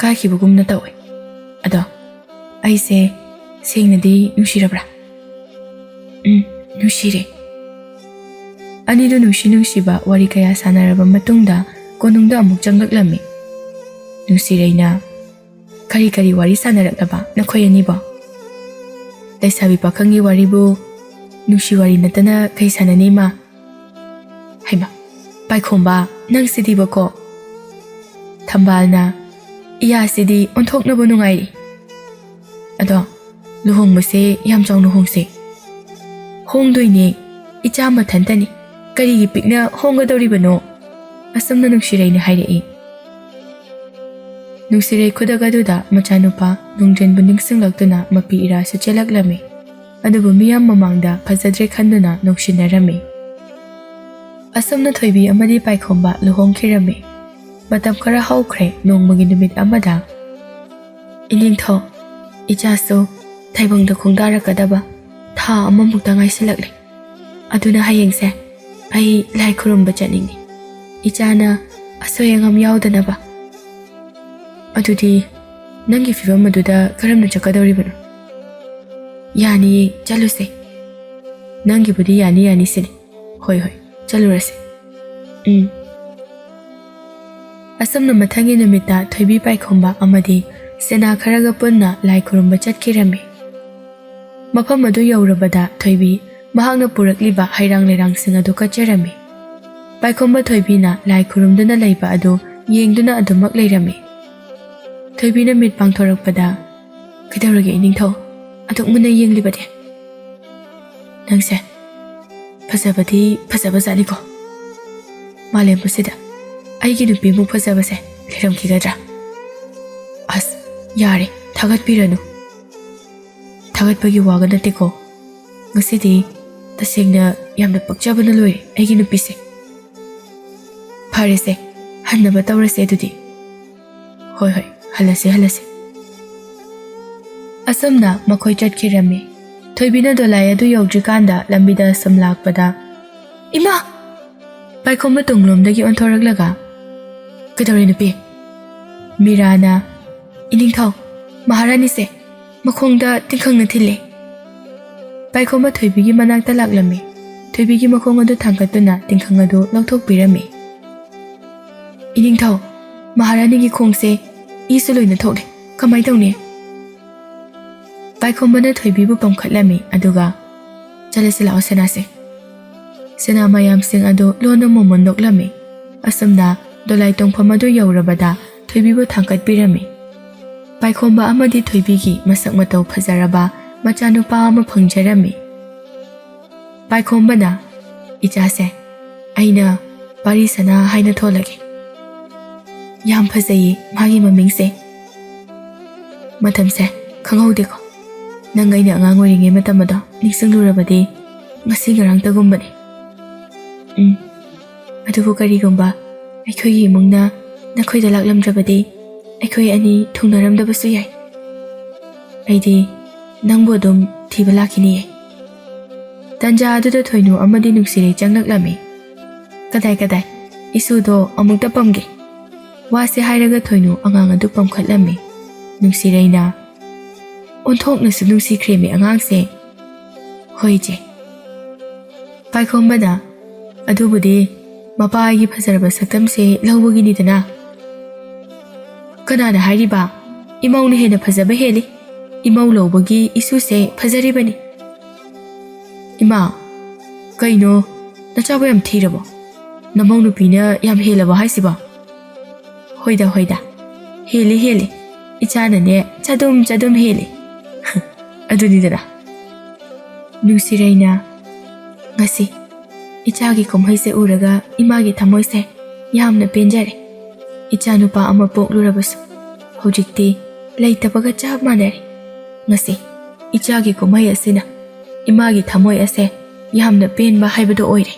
ꯀꯥꯏꯈꯤꯕꯒꯨꯝꯅ ꯇꯧꯏ ꯑꯗꯣ ꯑꯩꯁꯦ ꯁꯦꯡꯅꯗꯤ ꯅꯨꯡꯁꯤꯔꯕ꯭ꯔꯥ ꯅꯨꯡꯁꯤꯔꯦ ꯑꯅꯤꯗꯨ ꯅꯨꯡꯁꯤꯕ ꯋꯥꯔꯤ ꯀꯌꯥ ꯁꯥꯟꯅꯔꯕ ꯃꯇꯨꯡꯗ ꯀꯣꯅꯨꯡꯗ ꯑꯃꯨꯛ ꯆꯪꯂꯛꯂꯝꯃꯤ ꯅꯨꯡꯁꯤꯔꯩꯅ ꯀꯔꯤ ꯋꯥꯔꯤ ꯁꯥꯟꯅꯔꯛꯂꯕ ꯅꯈꯣꯏ ꯑꯅꯤꯕꯣ ꯂꯩꯁꯥꯕꯤ ꯄꯥꯈꯪꯒꯤ ꯋꯥꯔꯤꯕꯨ ꯅꯨꯡꯁꯤ ꯋꯥꯔꯤ ꯅꯠꯇꯅ ꯀꯩ ꯁꯥꯟꯅꯅꯤ ꯃꯥ ꯍꯩꯃꯥ ꯄꯥꯏꯈꯣꯝꯕ ꯅꯪꯁꯤꯗꯤꯕꯀꯣ ꯊꯝꯕꯥꯜꯅ ꯏꯌꯥꯁꯤꯗꯤ ꯑꯣꯟꯊꯣꯛꯅꯕ ꯅꯨꯡꯉꯥꯏꯔꯤ ꯑꯗꯣ ꯂꯨꯍꯣꯡꯕꯁꯦ ꯌꯥꯝ ꯆꯥꯎꯅ ꯍꯣꯡꯁꯦ ꯍꯣꯡꯗꯣꯏꯅꯦ ꯏꯆꯥ ꯃꯊꯟꯇꯅꯤ ꯀꯔꯤꯒꯤ ꯄꯤꯛꯅ ꯍꯣꯡꯒꯗꯧꯔꯤꯕꯅꯣ ꯑꯁꯨꯝꯅ ꯅꯨꯡꯁꯤꯔꯩꯅ ꯍꯥꯏꯔꯛꯏ ꯅꯨꯡꯁꯤꯔꯩ ꯈꯨꯗꯛ ꯑꯗꯨꯗ ꯃꯆꯥꯅꯨꯄꯥ ꯅꯨꯡꯖꯦꯟꯕꯨ ꯅꯤꯡꯁꯤꯡꯂꯛꯇꯨꯅ ꯃꯄꯤ ꯏꯔꯥꯁꯨ ꯆꯦꯜꯂꯛꯂꯝꯃꯤ ꯑꯗꯨꯕꯨ ꯃꯤꯌꯥꯝ ꯃꯃꯥꯡꯗ ꯐꯖꯗ꯭ꯔꯦ ꯈꯟꯗꯨꯅ ꯅꯣꯛꯁꯤꯟꯅꯔꯝꯃꯤ ꯑꯁꯨꯝꯅ ꯊꯣꯏꯕꯤ ꯑꯃꯗꯤ ꯄꯥꯏꯈꯣꯝꯕ ꯂꯨꯍꯣꯡꯈꯤꯔꯝꯃꯤ ꯃꯇꯝ ꯈꯔ ꯍꯧꯈ꯭ꯔꯦ ꯅꯣꯡꯃꯒꯤ ꯅꯨꯃꯤꯠ ꯑꯃꯗ ꯏꯅꯤꯡꯊꯧ ꯏꯆꯥꯁꯨ ꯇꯥꯏꯕꯪꯗ ꯈꯣꯡꯗꯥꯔꯛꯀꯗꯕ ꯊꯥ ꯑꯃꯃꯨꯛꯇ ꯉꯥꯏꯁꯤꯜꯂꯛꯂꯦ ꯑꯗꯨꯅ ꯍꯌꯦꯡꯁꯦ ꯑꯩ ꯂꯥꯏ ꯈꯨꯔꯨꯝꯕ ꯆꯠꯅꯤꯡꯉꯤ ꯏꯆꯥꯅ ꯑꯁꯣꯏ ꯑꯉꯥꯝ ꯌꯥꯎꯗꯅꯕ ꯑꯗꯨꯗꯤ ꯅꯪꯒꯤ ꯐꯤꯕꯝ ꯑꯗꯨꯗ ꯀꯔꯝꯅ ꯆꯠꯀꯗꯧꯔꯤꯕꯅꯣ ꯌꯥꯅꯤꯌꯦ ꯆꯠꯂꯨꯁꯦ ꯅꯪꯒꯤꯕꯨꯗꯤ ꯌꯥꯅꯤ ꯁꯤꯅꯤ ꯍꯣꯏ ꯆꯠꯂꯨꯔꯁꯦ ꯑꯁꯨꯝꯅ ꯃꯊꯪꯒꯤ ꯅꯨꯃꯤꯠꯇ ꯊꯣꯏꯕꯤ ꯄꯥꯏꯈꯣꯝꯕ ꯑꯃꯗꯤ ꯁꯦꯅꯥ ꯈꯔꯒ ꯄꯨꯟꯅ ꯂꯥꯏ ꯈꯨꯔꯨꯝꯕ ꯆꯠꯈꯤꯔꯝꯃꯤ ꯃꯐꯝ ꯑꯗꯨ ꯌꯧꯔꯕꯗ ꯊꯣꯏꯕꯤ ꯃꯍꯥꯛꯅ ꯄꯨꯔꯛꯂꯤꯕ ꯍꯩꯔꯥꯡ ꯂꯩꯔꯥꯡꯁꯤꯡ ꯑꯗꯨ ꯀꯠꯆꯔꯝꯃꯤ ꯄꯥꯏꯈꯣꯝꯕ ꯊꯣꯏꯕꯤꯅ ꯂꯥꯏ ꯈꯨꯔꯨꯝꯗꯨꯅ ꯂꯩꯕ ꯑꯗꯨ ꯌꯦꯡꯗꯨꯅ ꯑꯗꯨꯃꯛ ꯂꯩꯔꯝꯃꯤ ꯊꯣꯏꯕꯤꯅ ꯃꯤꯠ ꯄꯥꯡꯊꯣꯔꯛꯄꯗ ꯀꯩꯗꯧꯔꯒꯦ ꯏꯅꯤꯡꯊꯧ ꯑꯗꯨꯛ ꯃꯨꯟꯅ ꯌꯦꯡꯂꯤꯕꯗꯤ ꯅꯪꯁꯦ ꯐꯖꯕꯗꯤ ꯐꯖꯕꯖꯥꯠꯅꯤꯀꯣ ꯃꯥꯂꯦꯝꯕꯁꯤꯗ ꯑꯩꯒꯤ ꯅꯨꯄꯤꯃꯨꯛ ꯐꯖꯕꯁꯦ ꯂꯩꯔꯝꯈꯤꯒꯗ꯭ꯔꯥ ꯑꯁ ꯌꯥꯔꯦ ꯊꯥꯒꯠꯄꯤꯔꯅꯨ ꯊꯥꯒꯠꯄꯒꯤ ꯋꯥꯒ ꯅꯠꯇꯦꯀꯣ ꯉꯁꯤꯗꯤ ꯇꯁꯦꯡꯅ ꯌꯥꯝꯅ ꯄꯛꯆꯕꯅ ꯂꯣꯏꯔꯦ ꯑꯩꯒꯤ ꯅꯨꯄꯤꯁꯦ ꯐꯔꯦꯁꯦ ꯍꯟꯅꯕ ꯇꯧꯔꯁꯦ ꯑꯗꯨꯗꯤ ꯍꯣꯏ ꯍꯜꯂꯁꯦ ꯑꯁꯨꯝꯅ ꯃꯈꯣꯏ ꯆꯠꯈꯤꯔꯝꯃꯤ ꯊꯣꯏꯕꯤꯅ ꯗꯣꯂꯥꯏ ꯑꯗꯨ ꯌꯧꯗ꯭ꯔꯤꯀꯥꯟꯗ ꯂꯝꯕꯤꯗ ꯁꯨꯝ ꯂꯥꯛꯄꯗ ꯏꯃꯥ ꯄꯥꯏꯈꯣꯝꯕ ꯇꯨꯡꯂꯣꯝꯗꯒꯤ ꯑꯣꯟꯊꯣꯔꯛꯂꯒ ꯀꯩꯗꯧꯔꯦ ꯅꯨꯄꯤ ꯃꯤꯔꯥꯅ ꯏꯅꯤꯡꯊꯧ ꯃꯍꯥꯔꯥꯅꯤꯁꯦ ꯃꯈꯣꯡꯗ ꯇꯤꯡꯈꯪꯅ ꯊꯤꯜꯂꯦ ꯄꯥꯏꯈꯣꯝꯕ ꯊꯣꯏꯕꯤꯒꯤ ꯃꯅꯥꯛꯇ ꯂꯥꯛꯂꯝꯃꯤ ꯊꯣꯏꯕꯤꯒꯤ ꯃꯈꯣꯡ ꯑꯗꯨ ꯊꯥꯡꯒꯠꯇꯨꯅ ꯇꯤꯡꯈꯪ ꯑꯗꯨ ꯂꯧꯊꯣꯛꯄꯤꯔꯝꯃꯤ ꯏꯅꯤꯡꯊꯧ ꯃꯍꯥꯔꯥꯅꯤꯒꯤ ꯈꯣꯡꯁꯦ ꯏꯁꯨ ꯂꯣꯏꯅ ꯊꯣꯛꯂꯦ ꯀꯃꯥꯏ ꯇꯧꯅꯤ ꯄꯥꯏꯈꯣꯝꯕꯅ ꯊꯣꯏꯕꯤꯕꯨ ꯄꯝꯈꯠꯂꯝꯃꯤ ꯑꯗꯨꯒ ꯆꯠꯂꯁꯤ ꯂꯥꯛꯑꯣ ꯁꯦꯅꯥꯁꯦ ꯁꯦꯅꯥ ꯃꯌꯥꯝꯁꯤꯡ ꯑꯗꯨ ꯂꯣꯟꯅ ꯃꯣꯃꯣꯟ ꯅꯣꯛꯂꯝꯃꯤ ꯑꯁꯨꯝꯅ ꯗꯣꯂꯥꯏ ꯇꯣꯡꯐꯝ ꯑꯗꯨ ꯌꯧꯔꯕꯗ ꯊꯣꯏꯕꯤꯕꯨ ꯊꯥꯡꯒꯠꯄꯤꯔꯝꯃꯤ ꯄꯥꯏꯈꯣꯝꯕ ꯑꯃꯗꯤ ꯊꯣꯏꯕꯤꯒꯤ ꯃꯁꯛ ꯃꯇꯧ ꯐꯖꯔꯕ ꯃꯆꯥꯅꯨꯄꯥ ꯑꯃ ꯐꯪꯖꯔꯝꯃꯤ ꯄꯥꯏꯈꯣꯝꯕꯅ ꯏꯆꯥꯁꯦ ꯑꯩꯅ ꯄꯥꯔꯤꯁꯅꯥ ꯍꯥꯏꯅ ꯊꯣꯜꯂꯒꯦ ꯌꯥꯝ ꯐꯖꯩꯌꯦ ꯃꯥꯒꯤ ꯃꯃꯤꯡꯁꯦ ꯃꯇꯝꯁꯦ ꯈꯪꯍꯧꯗꯦꯀꯣ ꯅꯪ ꯑꯩꯅ ꯑꯉꯥꯡ ꯑꯣꯏꯔꯤꯉꯩ ꯃꯇꯝ ꯑꯗꯣ ꯅꯤꯡꯁꯤꯡꯂꯨꯔꯕꯗꯤ ngasi ngarangtagumbani. Adubu karigumba ꯑꯩꯈꯣꯏꯒꯤ ꯏꯃꯨꯡꯅ ꯅꯈꯣꯏꯗ ꯂꯥꯛꯂꯝꯗ꯭ꯔꯕꯗꯤ ꯑꯩꯈꯣꯏ ꯑꯅꯤ ꯊꯨꯡꯅꯔꯝꯗꯕꯁꯨ ꯌꯥꯏ. ꯑꯩꯗꯤ ꯅꯪꯕꯨ ꯑꯗꯨꯝ ꯊꯤꯕ ꯂꯥꯛꯈꯤꯅꯤꯌꯦ. ꯇꯟꯖꯥ ꯑꯗꯨꯗ ꯊꯣꯏꯅꯨ ꯑꯃꯗꯤ ꯅꯨꯡꯁꯤꯔꯩ ꯆꯪꯂꯛꯂꯝꯃꯤ. ꯀꯗꯥꯏ ꯏꯁꯨꯗꯣ ꯑꯃꯨꯛꯇ ꯄꯝꯒꯦ. ꯋꯥꯁꯦ ꯍꯥꯏꯔꯒ ꯊꯣꯏꯅꯨ ꯑꯉꯥꯡ ꯑꯗꯨ ꯄꯝꯈꯠꯂꯝꯃꯤ. ꯅꯨꯡꯁꯤꯔꯩꯅ ꯑꯣꯟꯊꯣꯛꯅꯁꯨ ꯅꯨꯡꯁꯤꯈ꯭ꯔꯦꯃꯤ ꯑꯉꯥꯡꯁꯦ. ꯍꯣꯏ ꯏꯆꯦ. ꯄꯥꯏꯈꯣꯝꯕꯅ ꯑꯗꯨꯕꯨꯗꯤ ꯃꯄꯥꯒꯤ ꯐꯖꯔꯕ ꯁꯛꯇꯝꯁꯦ ꯂꯧꯕꯒꯤꯅꯤꯗꯅ. ꯀꯅꯥꯅ ꯍꯥꯏꯔꯤꯕ? ꯏꯃꯧꯅ ꯍꯦꯟꯅ ꯐꯖꯕ ꯍꯦꯜꯂꯤ. ꯏꯃꯧ ꯂꯧꯕꯒꯤ ꯏꯁꯨꯁꯦ ꯐꯖꯔꯤꯕꯅꯤ. ꯏꯃꯥ, ꯀꯩꯅꯣ ꯅꯆꯥꯕꯨ ꯌꯥꯝ ꯊꯤꯔꯕꯣ? ꯅꯃꯧ ꯅꯨꯄꯤꯅ ꯌꯥꯝ ꯍꯦꯜꯂꯕꯣ ꯍꯥꯏꯁꯤꯕꯣ? ꯍꯣꯏꯗ ꯍꯦꯜꯂꯤ. ꯏꯆꯥꯅꯅꯦ ꯆꯗꯨꯝ ꯍꯦꯜꯂꯤ. ꯑꯗꯨꯅꯤꯗꯅ. ꯅꯨꯡꯁꯤꯔꯩꯅ ꯉꯁꯤ ꯏꯆꯥꯒꯤ ꯀꯨꯝꯍꯩꯁꯦ ꯎꯔꯒ ꯏꯃꯥꯒꯤ ꯊꯃꯣꯏꯁꯦ ꯌꯥꯝꯅ ꯄꯦꯟꯖꯔꯦ. ꯏꯆꯥ ꯅꯨꯄꯥ ꯑꯃ ꯄꯣꯛꯂꯨꯔꯕꯁꯨ ꯍꯧꯖꯤꯛꯇꯤ ꯂꯩꯇꯕꯒ ꯆꯞ ꯃꯥꯟꯅꯔꯦ. ꯉꯁꯤ ꯏꯆꯥꯒꯤ ꯀꯨꯝꯍꯩ ꯑꯁꯤꯅ ꯏꯃꯥꯒꯤ ꯊꯃꯣꯏ ꯑꯁꯦ ꯌꯥꯝꯅ ꯄꯦꯟꯕ ꯍꯥꯏꯕꯗꯨ ꯑꯣꯏꯔꯦ.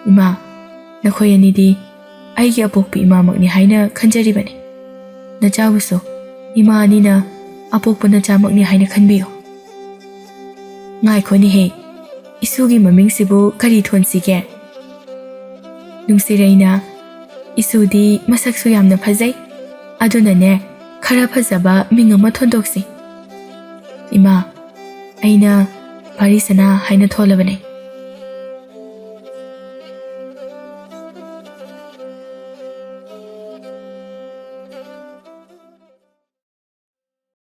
ꯏꯃꯥ, ꯅꯈꯣꯏ ꯑꯅꯤꯗꯤ ꯑꯩꯒꯤ ꯑꯄꯣꯛꯄꯤ ꯏꯃꯥꯃꯛꯅꯤ ꯍꯥꯏꯅ ꯈꯟꯖꯔꯤꯕꯅꯤ. ꯅꯆꯥꯕꯨꯁꯨ ꯏꯃꯥ ꯑꯅꯤꯅ ꯑꯄꯣꯛꯄ ꯅꯆꯥꯃꯛꯅꯤ ꯍꯥꯏꯅ ꯈꯟꯕꯤꯌꯨ. ꯉꯥꯏꯈꯣꯅꯦꯍꯦ, ꯏꯁꯨꯒꯤ ꯃꯃꯤꯡꯁꯤꯕꯨ ꯀꯔꯤ ꯊꯣꯟꯁꯤꯒꯦ? ꯅꯨꯡꯁꯤꯔꯩꯅ ꯏꯁꯨꯗꯤ ꯃꯁꯛꯁꯨ ꯌꯥꯝꯅ ꯐꯖꯩ. ꯑꯗꯨꯅꯅꯦ ꯈꯔ ꯐꯖꯕ ꯃꯤꯡ ꯑꯃ ꯊꯣꯟꯗꯣꯛꯁꯤ. ꯏꯃꯥ, ꯑꯩꯅ ꯄꯥꯔꯤꯁꯅꯥ ꯍꯥꯏꯅ ꯊꯣꯜꯂꯕꯅꯦ.